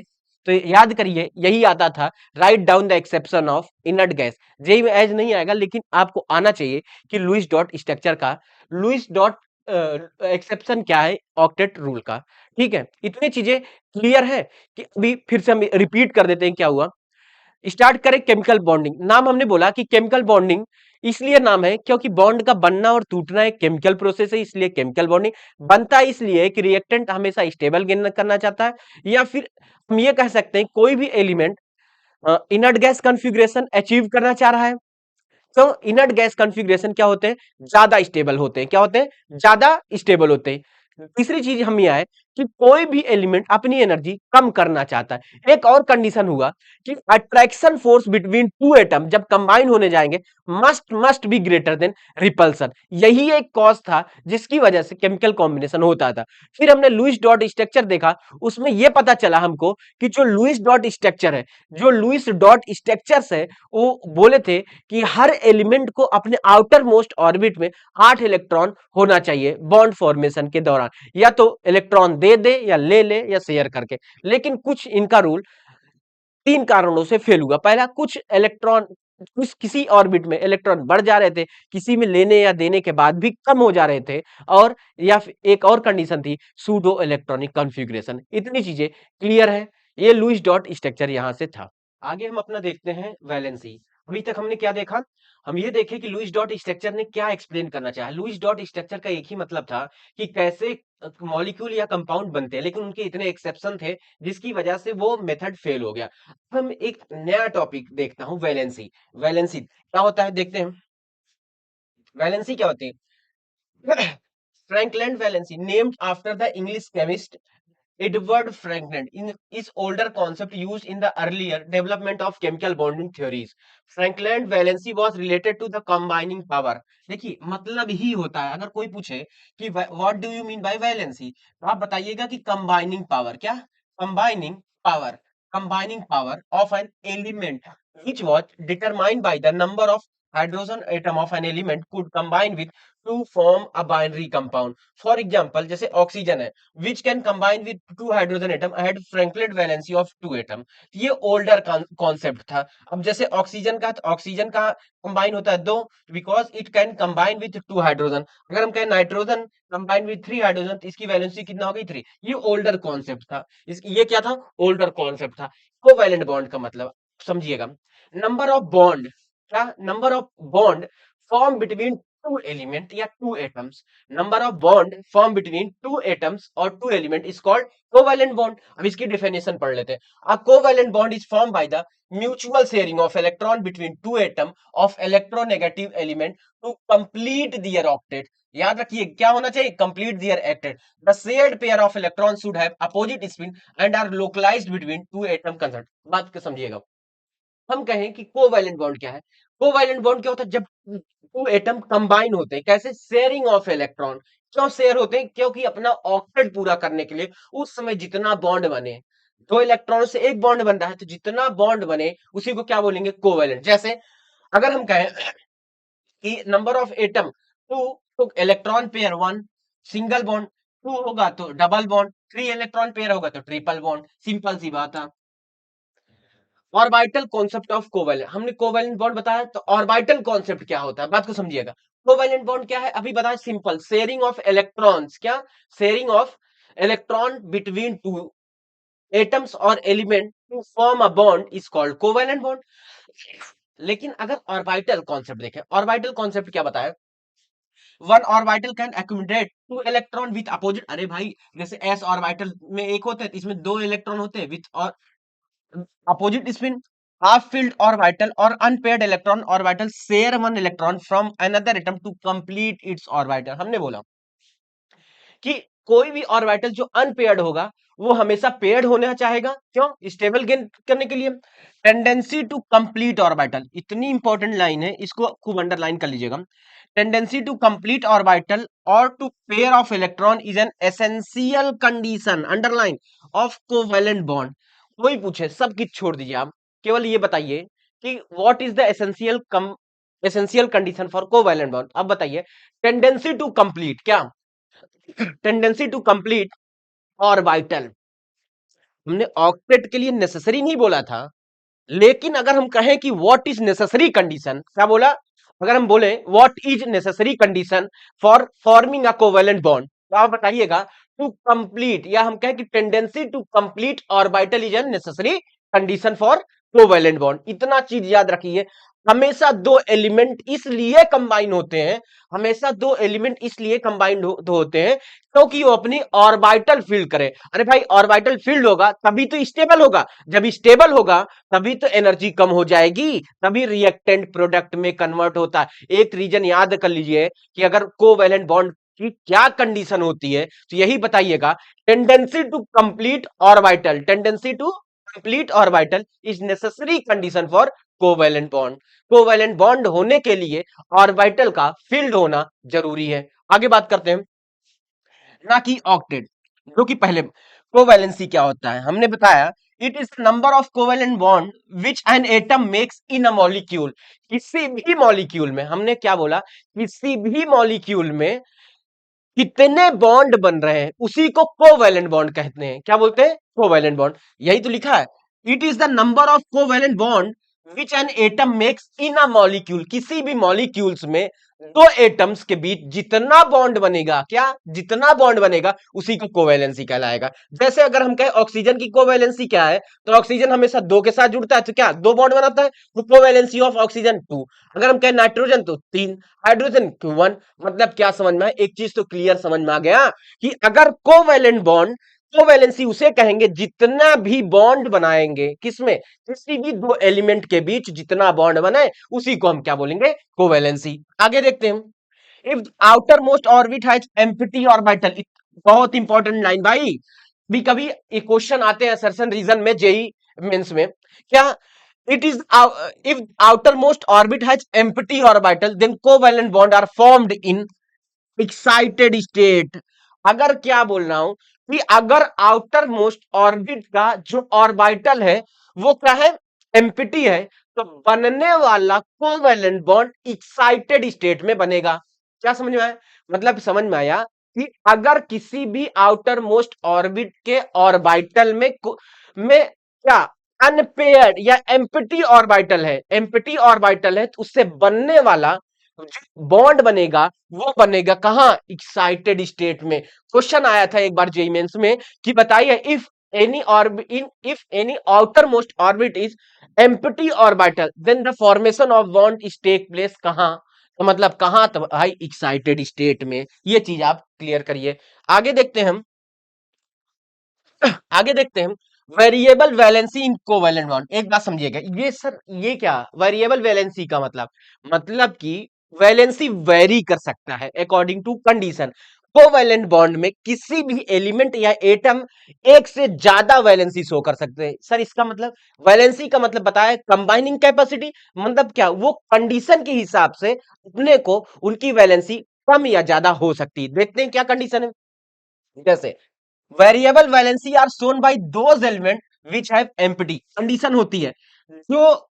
तो याद करिए, यही आता था, write down the exception of inert gas. JEE में एज नहीं आएगा, लेकिन आपको आना चाहिए कि लुईस डॉट स्ट्रक्चर का, लुईस डॉट एक्सेप्शन क्या है ऑक्टेट रूल का। ठीक है, इतनी चीजें क्लियर है कि अभी फिर से हम रिपीट कर देते हैं क्या हुआ। स्टार्ट करें केमिकल बॉन्डिंग। नाम हमने बोला कि केमिकल बॉन्डिंग इसलिए नाम है क्योंकि बॉन्ड का बनना और टूटना एक केमिकल प्रोसेस है, इसलिए केमिकल बॉन्डिंग। बनता इसलिए कि रिएक्टेंट हमेशा स्टेबल गेन करना चाहता है, या फिर हम ये कह सकते हैं कोई भी element inert gas configuration achieve करना चाह रहा है, तो इनर्ट गैस कॉन्फ़िगरेशन क्या होते हैं, ज्यादा स्टेबल होते हैं। क्या होते हैं, ज्यादा स्टेबल होते हैं। तीसरी चीज हम ये है कि कोई भी एलिमेंट अपनी एनर्जी कम करना चाहता है। एक और कंडीशन हुआ कि attraction force between two atom जब कंबाइन होने जाएंगे, must must be greater than repulsion. यही एक कॉज था जिसकी वजह से केमिकल कॉम्बिनेशन होता था। फिर हमने लुईस डॉट स्ट्रक्चर देखा, उसमें यह पता चला हमको कि जो लुईस डॉट स्ट्रक्चर है, जो लुईस डॉट स्ट्रक्चर्स है, वो बोले थे कि हर एलिमेंट को अपने आउटर मोस्ट ऑर्बिट में 8 इलेक्ट्रॉन होना चाहिए बॉन्ड फॉर्मेशन के दौरान, या तो इलेक्ट्रॉन दे दे या ले ले या शेयर करके। लेकिन कुछ इनका रूल तीन कारणों से फेल हुआ। पहला, कुछ इलेक्ट्रॉन कुछ किसी ऑर्बिट में इलेक्ट्रॉन बढ़ जा रहे थे, किसी में लेने या देने के बाद भी कम हो जा रहे थे। और या फिर एक और कंडीशन थी, सूडो इलेक्ट्रॉनिक कॉन्फ़िगरेशन। इतनी चीजें क्लियर है, ये लुईस डॉट स्ट्रक्चर यहां से था। आगे हम अपना देखते हैं वैलेंसी। अभी तक हमने क्या देखा, हम ये देखे कि लुईस डॉट स्ट्रक्चर ने क्या एक्सप्लेन करना चाहा। लुईस डॉट स्ट्रक्चर का एक ही मतलब था कि कैसे मॉलिक्यूल या कंपाउंड बनते हैं, लेकिन उनके इतने एक्सेप्शन थे जिसकी वजह से वो मेथड फेल हो गया। अब हम एक नया टॉपिक देखता हूं, वैलेंसी। वैलेंसी क्या होता है देखते हैं। वैलेंसी क्या होती है? Frankland valency, named after the English chemist Edward Franklin, is older concept used in the earlier development of chemical bonding theories. Franklin valency was related to the combining power. देखिए मतलब ही होता है, अगर कोई पूछे कि what do you mean by valency, तो आप बताइएगा कि combining power। क्या combining power? Combining power of an element which was determined by the number of hydrogen atom of an element could combine with to form a binary compound. For example, जैसे oxygen है, which can combine with two hydrogen atom had Franklin valency of 2 atom। ये older concept था। अब जैसे oxygen का, तो oxygen का combine होता है दो, because it can combine with 2 hydrogen. अगर हम कहें नाइट्रोजन कंबाइन विथ 3 हाइड्रोजन, तो इसकी वैलेंसी कितना हो गई, 3। ये ओल्डर कॉन्सेप्ट था, ये क्या था, ओल्डर कॉन्सेप्ट था। कोवैलेंट बॉन्ड का मतलब समझिएगा, नंबर ऑफ बॉन्ड, क्या number of bond form between two element या two atoms. Number of bond form between two atoms or two element is called covalent bond. अब इसकी डेफिनेशन पढ़ लेते हैं। A covalent bond is form by the mutual sharing of electron between two atom of electronegative element to complete their octet. याद रखिए क्या होना चाहिए, complete their octet. The shared pair of electron should have opposite spin and are localised between two atom concerned. बात को समझिएगा। हम कहें कि कोवैलेंट बॉन्ड क्या है, कोवैलेंट बॉन्ड क्या होता है, जब टू एटम कंबाइन होते हैं, कैसे, शेयरिंग ऑफ इलेक्ट्रॉन। क्यों शेयर होते हैं, क्योंकि अपना ऑक्टेट पूरा करने के लिए उस समय जितना बॉन्ड बने, दो इलेक्ट्रॉन से एक बॉन्ड बन रहा है, तो जितना बॉन्ड बने उसी को क्या बोलेंगे, कोवैलेंट। जैसे अगर हम कहें कि नंबर ऑफ एटम टू, तो electron pair one, single bond. Two होगा तो double bond, three electron pair होगा तो ट्रिपल बॉन्ड। सिंपल सी बात है। ऑर्बिटल कॉन्सेप्ट ऑफ कोवैलेंट, हमने कोवैलेंट बॉन्ड बताया, तो ऑर्बिटल कॉन्सेप्ट क्या होता है, बात को समझिएगा। कोवैलेंट बॉन्ड क्या है, अभी बताया, सिंपल शेयरिंग ऑफ इलेक्ट्रॉन्स। क्या sharing of electron between two atoms or element to form a bond is called covalent bond. लेकिन अगर ऑर्बिटल कॉन्सेप्ट देखें, ऑर्बिटल कॉन्सेप्ट क्या बताया, one orbital can accumulate two electron with opposite, अरे भाई जैसे S orbital में एक होता है तो इसमें दो इलेक्ट्रॉन होते हैं with or opposite spin, half filled orbital or unpaired electron orbital share one electron from another atom to complete its orbital. हमने बोला कि कोई भी ऑर्बिटल जो अनपेयर्ड होगा वो हमेशा पेयर्ड होना चाहेगा, क्यों? स्टेबल गेन करने के लिए। टेंडेंसी टू कंप्लीट ऑर्बिटल, इतनी इंपॉर्टेंट लाइन है, इसको खूब अंडरलाइन कर लीजिएगा। टेंडेंसी टू कंप्लीट ऑर्बिटल और to pair of electron is an essential condition, underline, of covalent bond. कोई पूछे सब कुछ छोड़ दीजिए, आप केवल ये बताइए कि what is the essential condition for covalent bond. अब बताइए, टेंडेंसी टू कंप्लीट, क्या टेंडेंसी टू कंप्लीट ऑर्बिटल हमने ऑक्टेट के लिए नेसेसरी नहीं बोला था, लेकिन अगर हम कहें कि व्हाट इज नेसेसरी कंडीशन, क्या बोला? अगर हम बोले what is necessary condition for forming a covalent bond, तो आप बताइएगा टू कंप्लीट, या हम कहें कि tendency to complete orbital is an necessary condition for covalent bond. इतना चीज याद रखिए, हमेशा दो एलिमेंट इसलिए कंबाइन होते हैं, हमेशा दो एलिमेंट इसलिए कंबाइंड होते हैं क्योंकि वो अपनी ऑर्बिटल फील्ड करे। अरे भाई ऑर्बिटल फील्ड होगा तभी तो स्टेबल होगा, जब स्टेबल होगा तभी तो एनर्जी कम हो जाएगी, तभी रिएक्टेंट प्रोडक्ट में कन्वर्ट होता है। एक रीजन याद कर लीजिए कि अगर कोवैलेंट बॉन्ड की क्या कंडीशन होती है, तो यही बताइएगा, tendency to complete orbital, tendency to complete orbital is necessary condition for covalent bond. Covalent bond होने के लिए ऑर्बिटल का फील्ड होना जरूरी है। आगे बात करते हैं, ना कि ऑक्टेट, जो कि पहले कोवैलेंसी क्या होता है हमने बताया, it is number of covalent bond which an atom makes in a molecule. किसी भी मॉलिक्यूल में, हमने क्या बोला, किसी भी मॉलिक्यूल में कितने बॉन्ड बन रहे हैं उसी को कोवैलेंट बॉन्ड कहते हैं। क्या बोलते हैं? Covalent bond. यही तो लिखा है, it is the number of covalent bond which an atom makes in a molecule. किसी भी मॉलिक्यूल्स में दो एटम्स के बीच जितना बॉन्ड बनेगा, क्या जितना बॉन्ड बनेगा उसी को कोवैलेंसी कहलाएगा। जैसे अगर हम कहें ऑक्सीजन की कोवैलेंसी क्या है, तो ऑक्सीजन हमेशा दो के साथ जुड़ता है तो क्या दो बॉन्ड बनाता है, तो कोवैलेंसी ऑफ ऑक्सीजन 2। अगर हम कहें नाइट्रोजन तो 3, हाइड्रोजन 1। मतलब क्या समझ में आया? एक चीज तो क्लियर समझ में आ गया कि अगर कोवैलेंट बॉन्ड, कोवैलेंसी उसे कहेंगे जितना भी बॉन्ड बनाएंगे, किसमें? किसी भी दो एलिमेंट के बीच जितना बॉन्ड बने उसी को हम क्या बोलेंगे? कोवैलेंसी। आगे देखते हैं, if outermost orbit has empty orbital. बहुत इंपॉर्टेंट लाइन भाई, भी कभी एक क्वेश्चन आते हैं असर्शन रीजन में, जेई मेंस में, क्या it is if outermost orbit has empty orbital then covalent bond are formed in excited state. अगर क्या बोल रहा हूं कि अगर आउटर मोस्ट ऑर्बिट का जो ऑर्बिटल है वो क्या है? एम्प्टी है, तो बनने वाला कोवैलेंट बॉन्ड एक्साइटेड स्टेट में बनेगा। क्या समझ में आया? मतलब समझ में आया कि अगर किसी भी आउटर मोस्ट ऑर्बिट के ऑर्बिटल में क्या अनपेयर्ड या एम्प्टी ऑर्बिटल है, एम्प्टी ऑर्बिटल है, तो उससे बनने वाला बॉन्ड बनेगा, वो बनेगा कहां? एक्साइटेड स्टेट में। क्वेश्चन आया था एक बार जेईई मेंस में कि बताइए, if any orbit if any outermost orbit is empty orbital then the formation of bond is take place कहां? तो मतलब कहां? तो भाई एक्साइटेड स्टेट में। ये चीज आप क्लियर करिए। आगे देखते हैं हम, आगे देखते हैं, वेरिएबल वैलेंसी इन कोवैलेंट बॉन्ड। एक बात समझिएगा, ये सर ये क्या वेरिएबल वैलेंसी का मतलब कि वैलेंसी वेरी कर सकता है according to condition. Covalent bond में किसी भी एलिमेंट या एटम एक से ज्यादा वैलेंसी शो कर सकते हैं। सर इसका मतलब, वैलेंसी का मतलब बताया कंबाइनिंग कैपेसिटी, मतलब क्या वो कंडीशन के हिसाब से अपने को उनकी वैलेंसी कम या ज्यादा हो सकती है। देखते हैं क्या कंडीशन है। जैसे variable valency are shown by those element which have empty. Condition होती है जो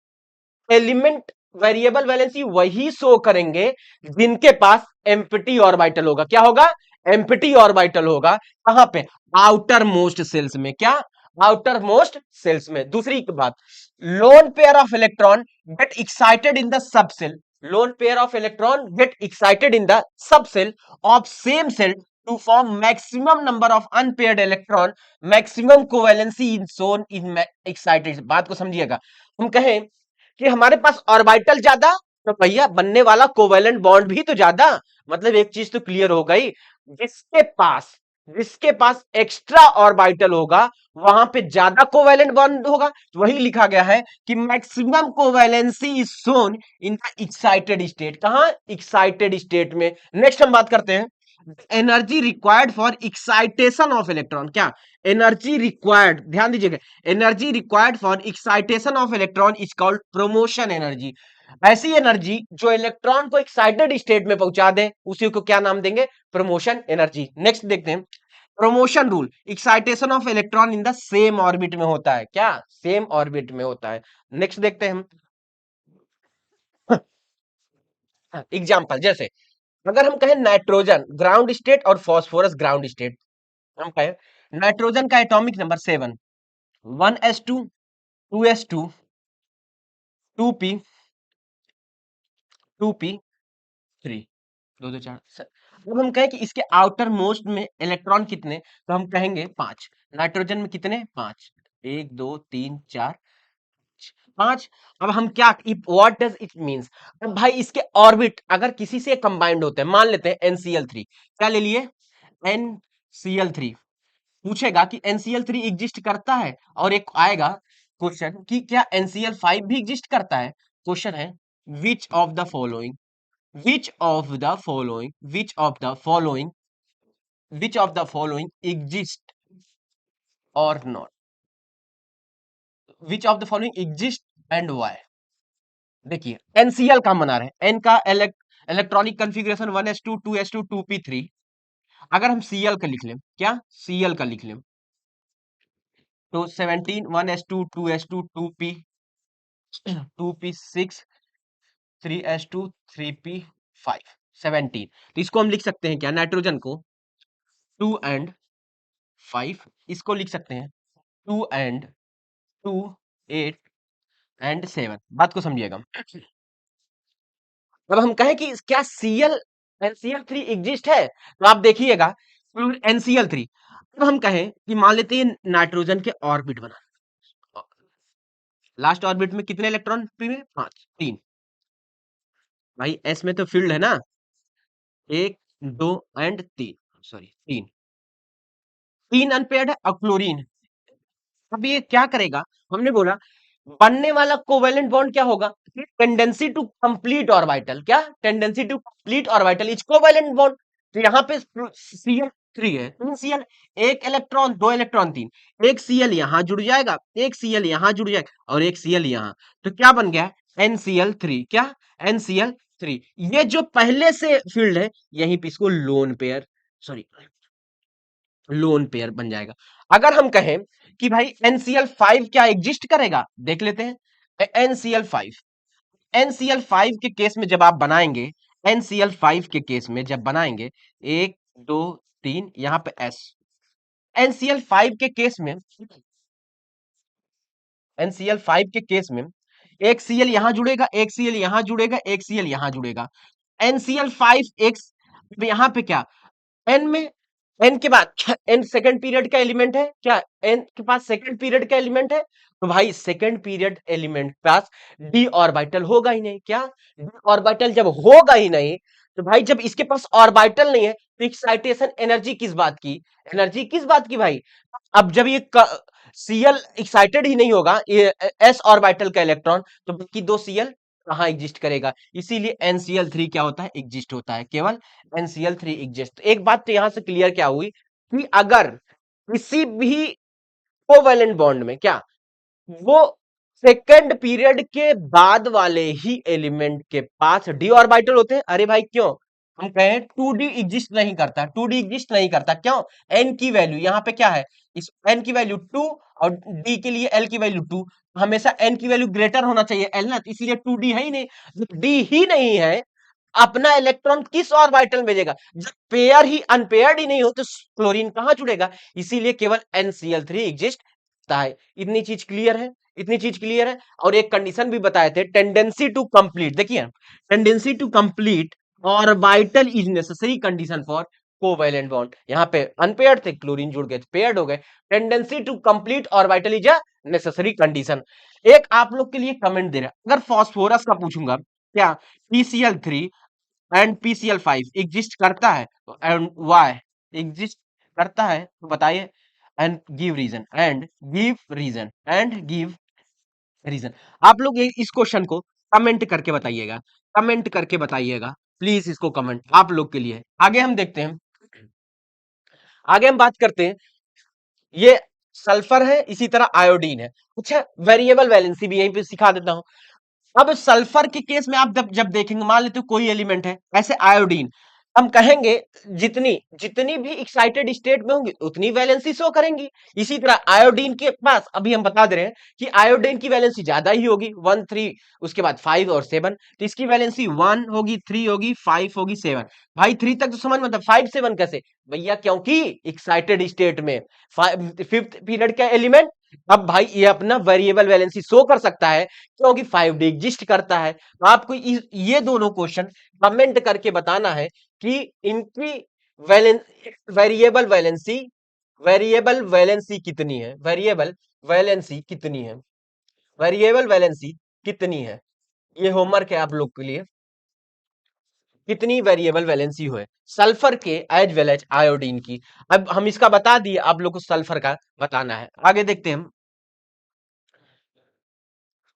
एलिमेंट वेरिएबल वैलेंसी वही शो करेंगे जिनके पास एम्प्टी ऑर्बिटल होगा। क्या होगा? एम्प्टी ऑर्बिटल होगा। कहां पे? आउटर मोस्ट सेल्स में। क्या? आउटर मोस्ट सेल्स में। दूसरी बात, lone pair of electron get excited in the subshell, lone pair of electron get excited in the subshell of same shell to form maximum number of unpaired electron, maximum covalency is shown in excited। बात को समझिएगा, हम कहें कि हमारे पास orbital ज्यादा, तो भैया बनने वाला कोवेलेंट बॉन्ड भी तो ज्यादा, मतलब एक चीज तो क्लियर हो गई, जिसके पास जिसके पास एक्स्ट्रा ऑर्बिटल होगा वहां पे ज्यादा कोवेलेंट बॉन्ड होगा। तो वही लिखा गया है कि maximum covalency is shown in the excited state. कहां? एक्साइटेड स्टेट में। नेक्स्ट हम बात करते हैं energy required for excitation of electron. क्या? एनर्जी रिक्वायर्ड, ध्यान दीजिएगा, energy required for excitation of electron is called promotion energy. ऐसी एनर्जी जो इलेक्ट्रॉन को एक्साइटेड स्टेट में पहुंचा दे उसी को क्या नाम देंगे? Promotion energy. नेक्स्ट देखते हैं promotion rule. Excitation of electron in the same orbit में होता है। क्या? सेम ऑर्बिट में होता है। नेक्स्ट देखते हैं हम एग्जांपल, जैसे अगर हम कहें नाइट्रोजन ग्राउंड स्टेट और फास्फोरस ग्राउंड स्टेट, हम कहें नाइट्रोजन का atomic number 7, 1s2 2s2 2p 2p3, दो दो चार अब हम कहें कि इसके आउटर मोस्ट में इलेक्ट्रॉन कितने, तो हम कहेंगे 5। नाइट्रोजन में कितने? 5। 1 2 3 4 5। अब हम क्या, व्हाट डज इट मींस? अब भाई इसके ऑर्बिट अगर किसी से कंबाइंड होते हैं, मान लेते हैं NCl3, क्या ले लिए? NCl3। पूछेगा कि NCl3 एग्जिस्ट करता है, और एक आएगा क्वेश्चन कि क्या NCl5 भी एग्जिस्ट करता है। क्वेश्चन है विच of the following, which of the following which of the following which of the following exist or not, which of the following exist and why। देखिए NCl का बना रहे हैं, N का electronic configuration 1s2 2s2 2p3। अगर हम Cl का लिख लें, क्या Cl का लिख लें, तो 17 1s2 2s2 2p 2p6 3s2 3p5 17। तो इसको हम लिख सकते हैं क्या, नाइट्रोजन को 2 and 5, इसको लिख सकते हैं 2 and 2 8 and 7। बात को समझिएगा। अब हम कहें कि क्या NCl3 एग्जिस्ट है, तो आप देखिएगा NCl3। अब हम कहें कि मान लेते हैं नाइट्रोजन के ऑर्बिट बना, लास्ट ऑर्बिट में कितने इलेक्ट्रॉन फ्री में? 5 3। भाई एस में तो फील्ड है ना, 1 2 and 3, सॉरी 3, 3 अनपेयर्ड है। और क्लोरीन, अब ये क्या करेगा, हमने बोला बनने वाला कोवेलेंट बॉन्ड क्या होगा? Tendency to complete orbital. क्या? Tendency to complete orbital is covalent bond. तो यहाँ पे Cl3 है, 3 Cl, एक इलेक्ट्रॉन 2 इलेक्ट्रॉन 3, एक Cl यहाँ जुड़ जाएगा, एक Cl यहाँ जुड़ जाएगा, और एक Cl यहाँ। तो क्या बन गया? NCl3। क्या? NCl3। ये जो पहले से फील्ड है यहीं पे इसको lone pair, sorry lone pair बन जाएगा। अगर हम कहें कि भाई NCl5 क्या एग्जिस्ट करेगा, देख लेते हैं NCl5। NCl5 के केस में जब आप बनाएंगे, NCl5 के केस में जब बनाएंगे 1 2 3 यहां पे S, NCl5 के केस में, NCl5 के केस में एक Cl यहां जुड़ेगा, एक Cl यहां जुड़ेगा, एक Cl यहां जुड़ेगा। NCl5 एक यहां पे क्या, N में, N के बाद N सेकंड पीरियड का एलिमेंट है। क्या N के पास सेकंड पीरियड का एलिमेंट है? तो भाई सेकंड पीरियड एलिमेंट पास d ऑर्बिटल होगा ही नहीं। क्या? d ऑर्बिटल जब होगा ही नहीं, तो भाई जब इसके पास ऑर्बिटल नहीं है तो एक्साइटेशन एनर्जी किस बात की, एनर्जी किस बात की भाई? अब जब ये Cl एक्साइटेड ही नहीं होगा, ये s ऑर्बिटल का इलेक्ट्रॉन, तो बाकी 2 Cl कहाँ एग्जिस्ट करेगा? इसीलिए NCl3 क्या होता है? एग्जिस्ट होता है, केवल NCl3 एग्जिस्ट। एक बात तो यहां से क्लियर क्या हुई कि अगर किसी भी कोवेलेंट बॉन्ड में क्या वो सेकंड पीरियड के बाद वाले ही एलिमेंट के पास d ऑर्बिटल होते हैं। अरे भाई क्यों? हम कहें 2d एग्जिस्ट नहीं करता, 2d एग्जिस्ट नहीं करता, क्यों? n की वैल्यू यहाँ पे क्या है, इस n की वैल्यू 2 और d के लिए l की वैल्यू 2, हमेशा n की वैल्यू ग्रेटर होना चाहिए l ना, तो इसलिए 2d है ही नहीं। जब d ही नहीं है, अपना इलेक्ट्रॉन किस ऑर्बिटल में भेजेगा? जब पेयर ही अनपेयर्ड ही नहीं हो तो क्लोरीन कहां जुड़ेगा? इसीलिए केवल NCl3 एग्जिस्ट करता है। इतनी चीज क्लियर है, इतनी चीज क्लियर है। और एक कंडीशन भी बताए थे, टेंडेंसी टू कंप्लीट, देखिए tendency to complete orbital is necessary condition for covalent bond. यहाँ पे अनपेयर्ड थे, क्लोरीन जुड़ गए, पेयर्ड हो गए। Tendency to complete orbital is a necessary condition. एक आप लोग के लिए कमेंट दे रहा है, अगर फास्फोरस का पूछूंगा क्या PCl3 एंड PCl5 एग्जिस्ट करता है एंड वाई एग्जिस्ट करता है, तो बताइए। And give reason and give reason and give reason. आप लोग इस क्वेश्चन को कमेंट करके बताइएगा, कमेंट करके बताइएगा प्लीज, इसको कमेंट आप लोग के लिए। आगे हम देखते हैं, आगे हम बात करते हैं। ये सल्फर है, इसी तरह आयोडीन है। अच्छा, वेरिएबल वैलेंसी भी यहीं पे सिखा देता हूं। अब सल्फर के केस में आप जब जब देखेंगे, मान लेते हो कोई एलिमेंट है, ऐसे आयोडीन, हम कहेंगे जितनी जितनी भी एक्साइटेड स्टेट में होंगी उतनी वैलेंसी शो करेंगी। इसी तरह आयोडीन के पास अभी हम बता दे रहे हैं कि आयोडीन की वैलेंसी ज्यादा ही होगी, 1 3, उसके बाद 5 और 7, तो इसकी वैलेंसी 1 होगी, 3 होगी, 5 होगी, 7। भाई 3 तक तो समझ में आता, 5 7 कैसे भैया, क्योंकि एक्साइटेड स्टेट में फिफ्थ पीरियड का एलिमेंट, अब भाई ये अपना वेरिएबल वैलेंसी शो कर सकता है क्योंकि 5D एग्जिस्ट करता है। तो आपको ये दोनों क्वेश्चन कमेंट करके बताना है कि इनकी वैलें वेरिएबल वैलेंसी, वेरिएबल वैलेंसी कितनी है, वेरिएबल वैलेंसी कितनी है, वेरिएबल वैलेंसी कितनी है। ये होमवर्क है आप लोग के लिए, कितनी वेरिएबल वैलेंसी हो सल्फर के एज वेल एज आयोडीन की। अब हम इसका बता दिए, आप लोग को सल्फर का बताना है। आगे देखते हैं हम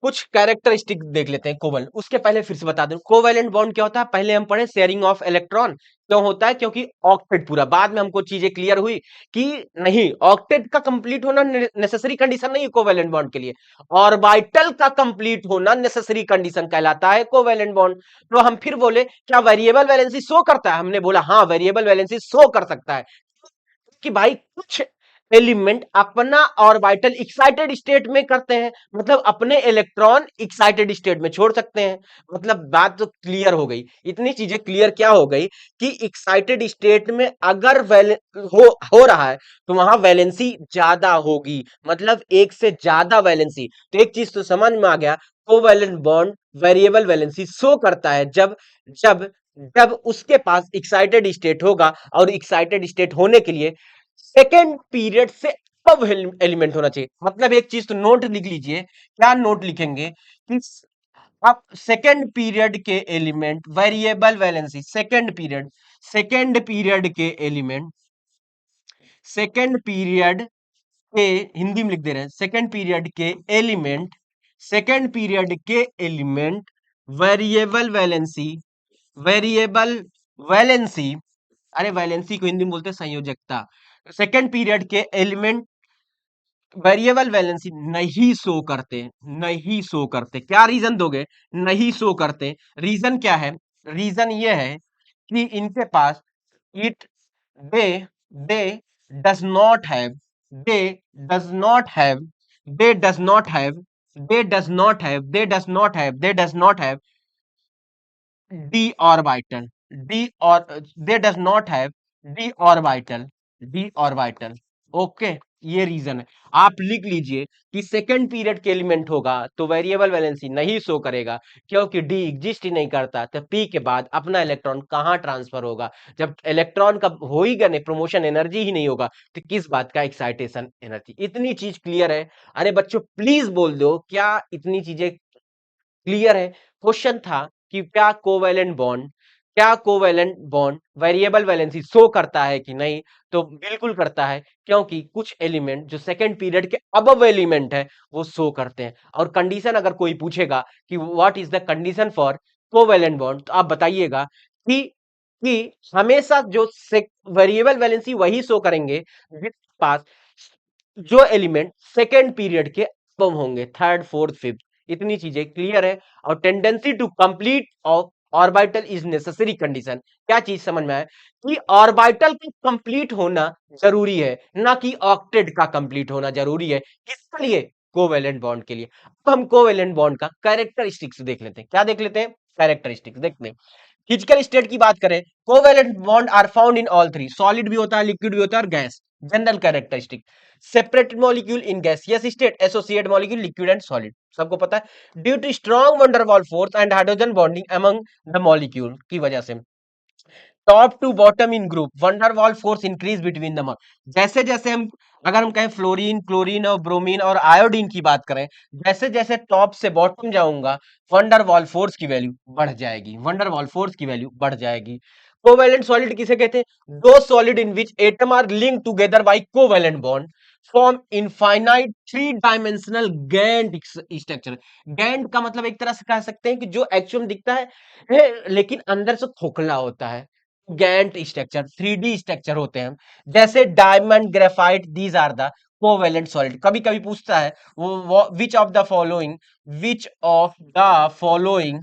कुछ कैरेक्टरिस्टिक देख लेते हैं कोवल, उसके पहले फिर से बता दूं कोवैलेंट बॉन्ड क्या होता है। पहले हम पढ़े शेयरिंग ऑफ इलेक्ट्रॉन क्यों होता है, क्योंकि ऑक्टेट पूरा, बाद में हमको चीजें क्लियर हुई कि नहीं, ऑक्टेट का कंप्लीट होना नेसेसरी कंडीशन नहीं है कोवैलेंट बॉन्ड के लिए, ऑर्बिटल का कंप्लीट होना नेसेसरी कंडीशन कहलाता है कोवैलेंट बॉन्ड। तो हम फिर बोले क्या वेरिएबल वैलेंसी शो करता है, हमने बोला हाँ वेरिएबल वैलेंसी शो कर सकता है कि भाई कुछ एलिमेंट अपना ऑर्बिटल एक्साइटेड स्टेट में करते हैं, मतलब अपने इलेक्ट्रॉन एक्साइटेड स्टेट में छोड़ सकते हैं। मतलब बात तो क्लियर हो गई, इतनी चीजें क्लियर क्या हो गई कि एक्साइटेड स्टेट में अगर हो रहा है तो वहां वैलेंसी ज्यादा होगी, मतलब एक से ज्यादा वैलेंसी। तो एक चीज तो समझ में आ गया, covalent bond variable valency show करता है जब जब जब उसके पास एक्साइटेड स्टेट होगा, और एक्साइटेड स्टेट होने के लिए सेकेंड पीरियड से अब एलिमेंट होना चाहिए। मतलब एक चीज तो नोट लिख लीजिए, क्या नोट लिखेंगे कि अब सेकेंड पीरियड के element variable valency, second period के एलिमेंट, सेकेंड पीरियड के, हिंदी में लिख दे रहे हैं, सेकेंड पीरियड के एलिमेंट, सेकेंड पीरियड के element variable valency, variable valency, अरे वैलेंसी को हिंदी में बोलते हैं संयोजकता। सेकेंड पीरियड के एलिमेंट वेरिएबल वैलेंसी नहीं शो करते, नहीं शो करते। क्या रीजन दोगे, नहीं शो करते, रीजन क्या है, रीजन ये है कि इनके पास it they they does not have, they does not have, they does not have, they does not have, they does not have, they does not have d orbital, d or they does not have d orbital, d orbital। Okay, ये reason है। आप लिख लीजिए कि second period के element होगा तो variable valency नहीं शो करेगा क्योंकि डी एग्जिस्ट ही नहीं करता, तो पी के बाद अपना इलेक्ट्रॉन कहां ट्रांसफर होगा, जब इलेक्ट्रॉन का हो ही नहीं, प्रमोशन एनर्जी ही नहीं होगा, तो किस बात का एक्साइटेशन एनर्जी। इतनी चीज क्लियर है। अरे बच्चों प्लीज बोल दो क्या इतनी चीजें क्लियर है। क्वेश्चन था कि क्या covalent bond variable valency show करता है कि नहीं, तो बिल्कुल करता है क्योंकि कुछ एलिमेंट जो सेकेंड पीरियड के अबव एलिमेंट है वो शो करते हैं। और कंडीशन अगर कोई पूछेगा कि what is the condition for covalent bond, तो आप बताइएगा कि हमेशा जो वेरिएबल वैलेंसी वही शो करेंगे जिसके पास जो एलिमेंट सेकेंड पीरियड के अबव होंगे, थर्ड फोर्थ फिफ्थ। इतनी चीजें क्लियर है। और tendency to complete of orbital is necessary condition, क्या चीज समझ में आए कि ऑर्बिटल का कंप्लीट होना जरूरी है, ना कि ऑक्टेट का कंप्लीट होना जरूरी है। किसके लिए, कोवेलेंट बॉन्ड के लिए। अब हम कोवेलेंट बॉन्ड का कैरेक्टरिस्टिक्स देख लेते हैं। क्या देख लेते हैं, कैरेक्टरिस्टिक्स देखते हैं। फिजिकल स्टेट की बात करें, covalent bond are found in all three, solid भी होता है, लिक्विड भी होता है और gas. General characteristic, separated molecule in gaseous state, associate molecule liquid and solid, सबको पता है। Due to strong van der Waals force and hydrogen bonding among the molecule की वजह से top to bottom in group wonder wall force increase between the, जैसे जैसे हम, अगर हम कहें फ्लोरीन, क्लोरीन और ब्रोमीन और आयोडीन की बात करें, जैसे जैसे टॉप से बॉटम जाऊंगा वंडर वॉल फोर्स की वैल्यू बढ़ जाएगी, वंडर वॉल फोर्स की वैल्यू बढ़ जाएगी। कोवैलेंट सॉलिड किसे कहते हैं? दो solid in which atom are linked together by covalent bond form infinite three dimensional giant structure. Giant का मतलब एक तरह से कह सकते हैं कि जो एक्चुअल दिखता है लेकिन अंदर से खोखला होता है। गैंट स्ट्रक्चर, 3D स्ट्रक्चर होते हैं, जैसे diamond, graphite, these are the covalent solid. कभी कभी पूछता है वो which of the following, which of the following,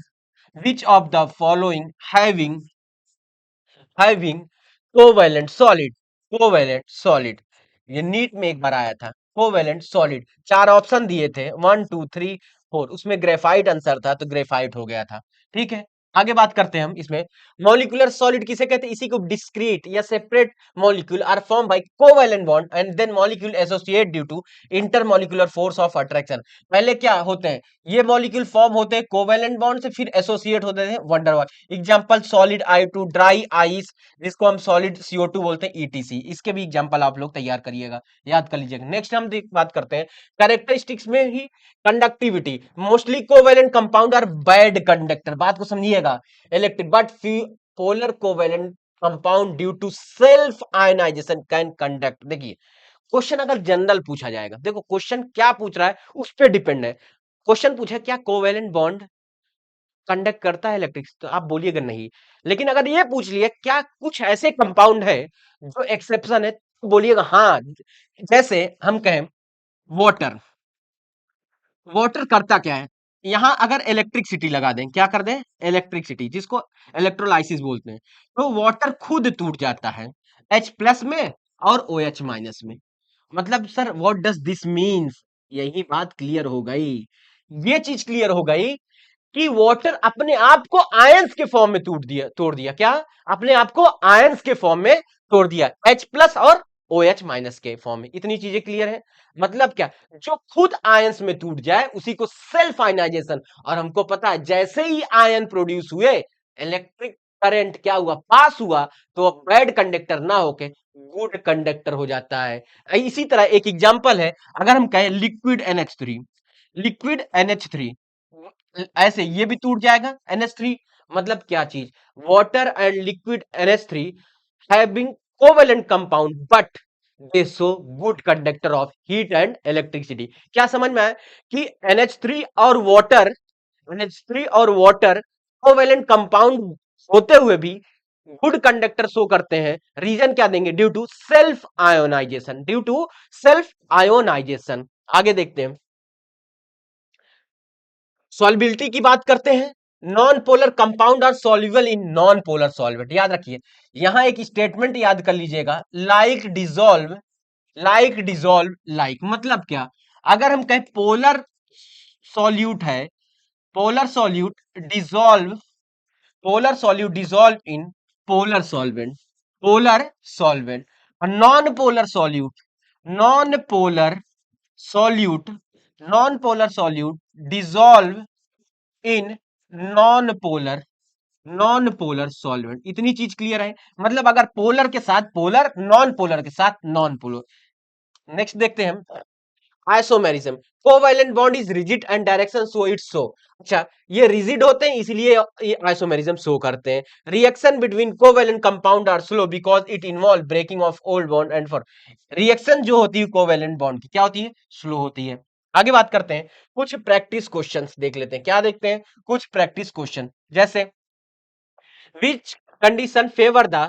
which of the following having having covalent solid, covalent solid. ये नीट में एक बार आया था, कोवेलेंट सॉलिड, चार ऑप्शन दिए थे, 1 2 3 4, उसमें ग्रेफाइट आंसर था तो ग्रेफाइट हो गया था। ठीक है, आगे बात करते हैं हम इसमें। मॉलिक्यूलर सॉलिड किसे कहते हैं? इसी को डिस्क्रीट या separate molecule are form by covalent bond and then molecule associate due to intermolecular force of attraction. पहले क्या होते हैं ये मॉलिक्यूल? फॉर्म होते हैं कोवेलेंट बॉन्ड से, फिर एसोसिएट होते हैं wonder wall. Example solid I2, dry ice जिसको हम सॉलिड CO2 बोलते हैं, ETC। इसके भी एग्जांपल आप लोग तैयार करिएगा, याद कर लीजिएगा। नेक्स्ट हम बात करते हैं कैरेक्टरिस्टिक्स में ही conductivity. Mostly covalent compound are bad conductor, बात को समझिएगा, electric, but polar covalent compound due to self ionization can conduct. देखिए क्वेश्चन अगर जनरल पूछा जाएगा, देखो क्वेश्चन क्या पूछ रहा है उस पर डिपेंड है। क्वेश्चन पूछा क्या कोवेलेंट बॉन्ड कंडक्ट करता है इलेक्ट्रिक्स, तो आप बोलिएगा नहीं। लेकिन अगर ये पूछ लिया क्या कुछ ऐसे कंपाउंड है जो एक्सेप्शन है, तो बोलिएगा हाँ। जैसे हम कहें वाटर, वाटर करता क्या है? यहां अगर इलेक्ट्रिसिटी लगा दें, क्या कर दें? इलेक्ट्रिसिटी, जिसको इलेक्ट्रोलाइसिस बोलते हैं, तो वाटर खुद टूट जाता है H+ में और OH- में। मतलब sir what does this means? यही बात क्लियर हो गई, ये चीज क्लियर हो गई कि वाटर अपने आप को आयंस के फॉर्म में तोड़ दिया क्या? अपने आप को आयंस के फॉर्म में तोड़ दिया, H+ और OH- के फॉर्म में। इतनी चीजें क्लियर है। मतलब क्या? जो खुद आयंस में टूट जाए उसी को सेल्फ आयनाइजेशन। और हमको पता है जैसे ही आयन प्रोड्यूस हुए, इलेक्ट्रिक करंट क्या हुआ? पास हुआ, तो बैड कंडक्टर ना होके गुड कंडक्टर हो जाता है। इसी तरह एक एग्जांपल है, अगर हम कहें लिक्विड NH3, लिक्विड NH3, ऐसे ये भी टूट जाएगा NH3। मतलब क्या चीज? Water and liquid NH3 having covalent compound but they show good conductor of heat and electricity. क्या समझ में आया कि NH3 और वाटर, NH3 और वाटर कोवेलेंट कंपाउंड होते हुए भी गुड कंडक्टर शो करते हैं? रीजन क्या देंगे? Due to self ionization, due to self ionization. आगे देखते हैं, सॉल्युबिलिटी की बात करते हैं। Non polar compound are soluble in non polar solvent. याद रखिए, यहां एक स्टेटमेंट याद कर लीजिएगा, like dissolve, like dissolve like. मतलब क्या? अगर हम कहें पोलर सॉल्यूट है, polar solute dissolve, polar solute dissolve in polar solvent, polar solvent. Non polar solute, non polar solute, non polar solute dissolve in non polar, non polar solvent. इतनी चीज clear है। मतलब अगर पोलर के साथ polar, non polar के साथ non polar. Next देखते हैं हम, isomerism. Covalent bond is rigid and direction so it's show. अच्छा, ये रिजिड होते हैं इसलिए ये आइसोमेरिज्म शो करते हैं। Reaction between covalent compound are slow because it involve breaking of old bond and for. Reaction जो होती है कोवैलेंट बॉन्ड की क्या होती है? स्लो होती है। आगे बात करते हैं, कुछ प्रैक्टिस क्वेश्चंस देख लेते हैं। क्या देखते हैं? कुछ प्रैक्टिस क्वेश्चन, जैसे which condition favor the,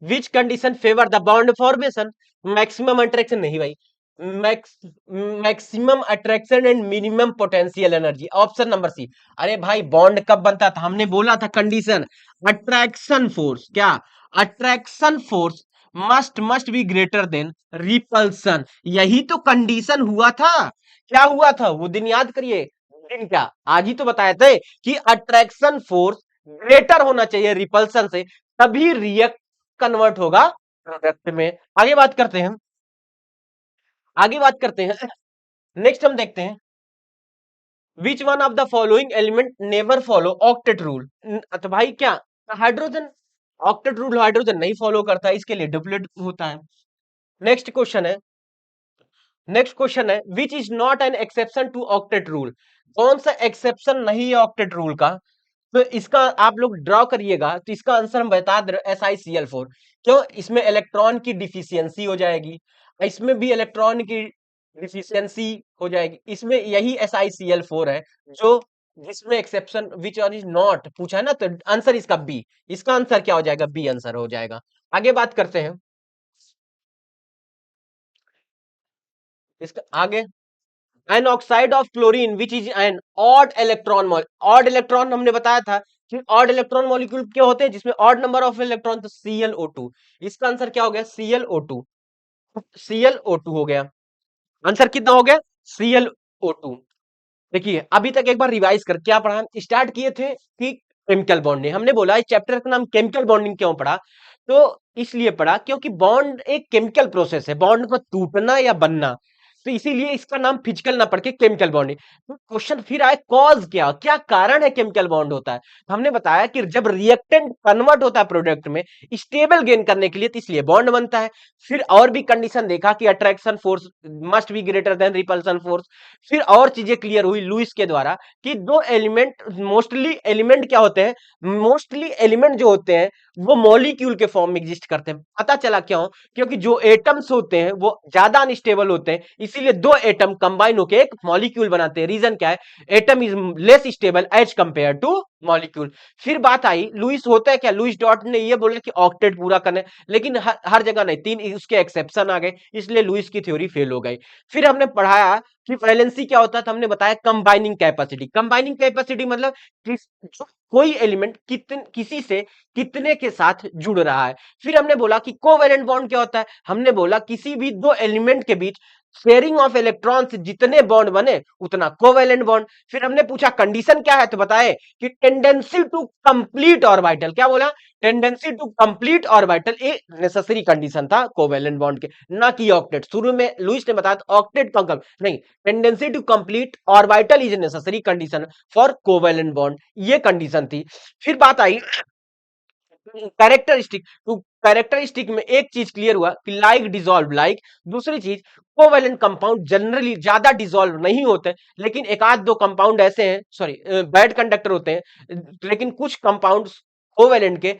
which condition favor the bond formation? Maximum attraction नहीं भाई, maximum attraction and minimum potential energy, option number C. अरे भाई बॉन्ड कब बनता था? हमने बोला था कंडीशन, अट्रैक्शन फोर्स, क्या? Attraction force must be greater than repulsion. यही तो कंडीशन हुआ था। क्या हुआ था वो दिन याद करिए? दिन क्या, आज ही तो बताए थे कि अट्रैक्शन फोर्स ग्रेटर होना चाहिए रिपल्सन से, तभी रिएक्ट कन्वर्ट होगा प्रोडक्ट में। आगे बात करते हैं, आगे बात करते हैं। नेक्स्ट हम देखते हैं, which one of the following element never follow octet rule? तो भाई क्या? हाइड्रोजन, ऑक्टेट रूल हाइड्रोजन नहीं फॉलो करता है, इसके लिए डुप्लीकेट होता है। नेक्स्ट क्वेश्चन है, which is not an exception to octet rule. कौन सा एक्सेप्शन नहीं है ऑक्टेट रूल का? तो इसका आप लोग ड्रॉ करिएगा, तो इसका आंसर हम बता दे रहे SiCl4। क्यों? इसमें इलेक्ट्रॉन की डिफिशियंसी हो जाएगी, इसमें भी इलेक्ट्रॉन की डिफिशियंसी हो जाएगी, इसमें यही SiCl4 है जो, जिसमें एक्सेप्शन विच इज नॉट पूछा है ना, तो आंसर इसका बी। इसका आंसर क्या हो जाएगा? बी आंसर हो जाएगा। आगे बात करते हैं, इसका आगे, an oxide of chlorine which is an odd electron, odd electron हमने बताया था कि ऑड इलेक्ट्रॉन मॉलिक्यूल क्या होते हैं जिसमें ऑड नंबर ऑफ इलेक्ट्रॉन, तो ClO2। इसका आंसर क्या हो गया? ClO2। ClO2 हो गया, आंसर कितना हो गया? ClO2। देखिए अभी तक एक बार रिवाइज कर, क्या पढ़ा? स्टार्ट किए थे कि केमिकल बॉन्डिंग, हमने बोला इस चैप्टर का नाम केमिकल बॉन्डिंग क्यों पढ़ा, तो इसलिए पढ़ा क्योंकि बॉन्ड एक केमिकल प्रोसेस है, बॉन्ड को टूटना या बनना, तो इसीलिए इसका नाम फिजिकल ना पढ़ के केमिकल बॉन्डिंग। तो क्वेश्चन फिर आए, कॉज क्या क्या कारण है केमिकल बॉन्ड होता है, तो हमने बताया कि जब रिएक्टेंट कन्वर्ट होता है प्रोडक्ट में स्टेबल गेन करने के लिए, तो इसलिए बॉन्ड बनता है। फिर और भी कंडीशन देखा कि attraction force must be greater than repulsion force. फिर और चीजें क्लियर हुई लुइस के द्वारा कि दो एलिमेंट, मोस्टली एलिमेंट क्या होते हैं, मोस्टली एलिमेंट जो होते हैं वो मॉलिक्यूल के फॉर्म में एग्जिस्ट करते हैं। पता चला क्यों? क्योंकि जो एटम्स होते हैं वो ज्यादा अनस्टेबल होते हैं, इसीलिए दो एटम कंबाइन होकर एक मॉलिक्यूल बनाते हैं। रीजन क्या है? Atom is less stable as compare to molecule. फिर बात आई लुइस होता है क्या, लुइस डॉट ने ये बोला कि ऑक्टेट पूरा करना है, लेकिन हर जगह नहीं, तीन उसके एक्सेप्शन आ गए, इसलिए लुइस की थ्योरी फेल हो गई। फिर हमने पढ़ाया कि वैलेंसी क्या होता था, हमने बताया कंबाइनिंग कैपेसिटी। कंबाइनिंग कैपेसिटी मतलब जो कोई एलिमेंट किसी से कितने के साथ जुड़ रहा है। फिर हमने बोला कि कोवैलेंट बॉन्ड क्या होता है, हमने बोला किसी भी दो एलिमेंट के बीच शेयरिंग ऑफ इलेक्ट्रॉन्स जितने बॉन्ड बने उतना कोवैलेंट बॉन्ड। फिर हमने पूछा कंडीशन क्या है, तो बताए कि टेंडेंसी टू कंप्लीट ऑर्बिटल, क्या बोला? टेंडेंसी टू कंप्लीट ऑर्बिटल एक नेसेसरी कंडीशन था कोवैलेंट बॉन्ड के, ना कि ऑक्टेट। शुरू में लुइस ने बताया था ऑक्टेट कम नहीं, tendency to complete orbital is necessary condition for covalent bond, ये कंडीशन थी। फिर बात आई कैरेक्टरिस्टिक, तो कैरेक्टरिस्टिक में एक चीज क्लियर हुआ कि लाइक डिसॉल्व लाइक। दूसरी चीज कोवैलेंट कंपाउंड जनरली ज्यादा डिसॉल्व नहीं होते, लेकिन एक आध दो कंपाउंड ऐसे हैं, सॉरी बैड कंडक्टर होते हैं, लेकिन कुछ कंपाउंड कोवैलेंट के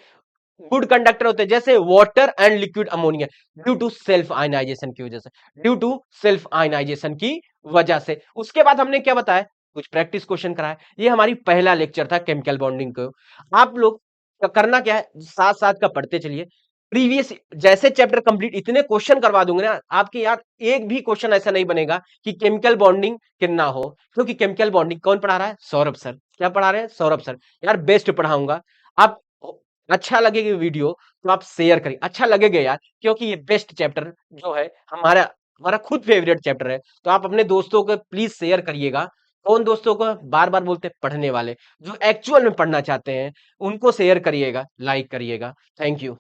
गुड कंडक्टर होते हैं, जैसे water and liquid ammonia, due to self ionization की वजह से, ड्यू टू सेल्फ आयनाइजेशन की वजह से। उसके बाद हमने क्या बताया, कुछ प्रैक्टिस क्वेश्चन कराया। ये हमारी पहला लेक्चर था केमिकल बॉन्डिंग को। आप लोग करना क्या है, साथ साथ का पढ़ते चलिए, प्रीवियस जैसे चैप्टर कंप्लीट इतने क्वेश्चन करवा दूंगे ना आपके, यार एक भी क्वेश्चन ऐसा नहीं बनेगा कि केमिकल बॉन्डिंग के ना हो, क्योंकि केमिकल बॉन्डिंग कौन पढ़ा रहा है? सौरभ सर। क्या पढ़ा रहे हैं? सौरभ सर। यार बेस्ट पढ़ाऊंगा। आप अच्छा लगेगा वीडियो तो आप शेयर करिए, अच्छा लगेगा यार, क्योंकि ये बेस्ट चैप्टर जो है हमारा, हमारा खुद फेवरेट चैप्टर है, तो आप अपने दोस्तों को प्लीज शेयर करिएगा। कौन दोस्तों को? बार बार बोलते हैं पढ़ने वाले, जो एक्चुअल में पढ़ना चाहते हैं उनको शेयर करिएगा, लाइक करिएगा। Thank you.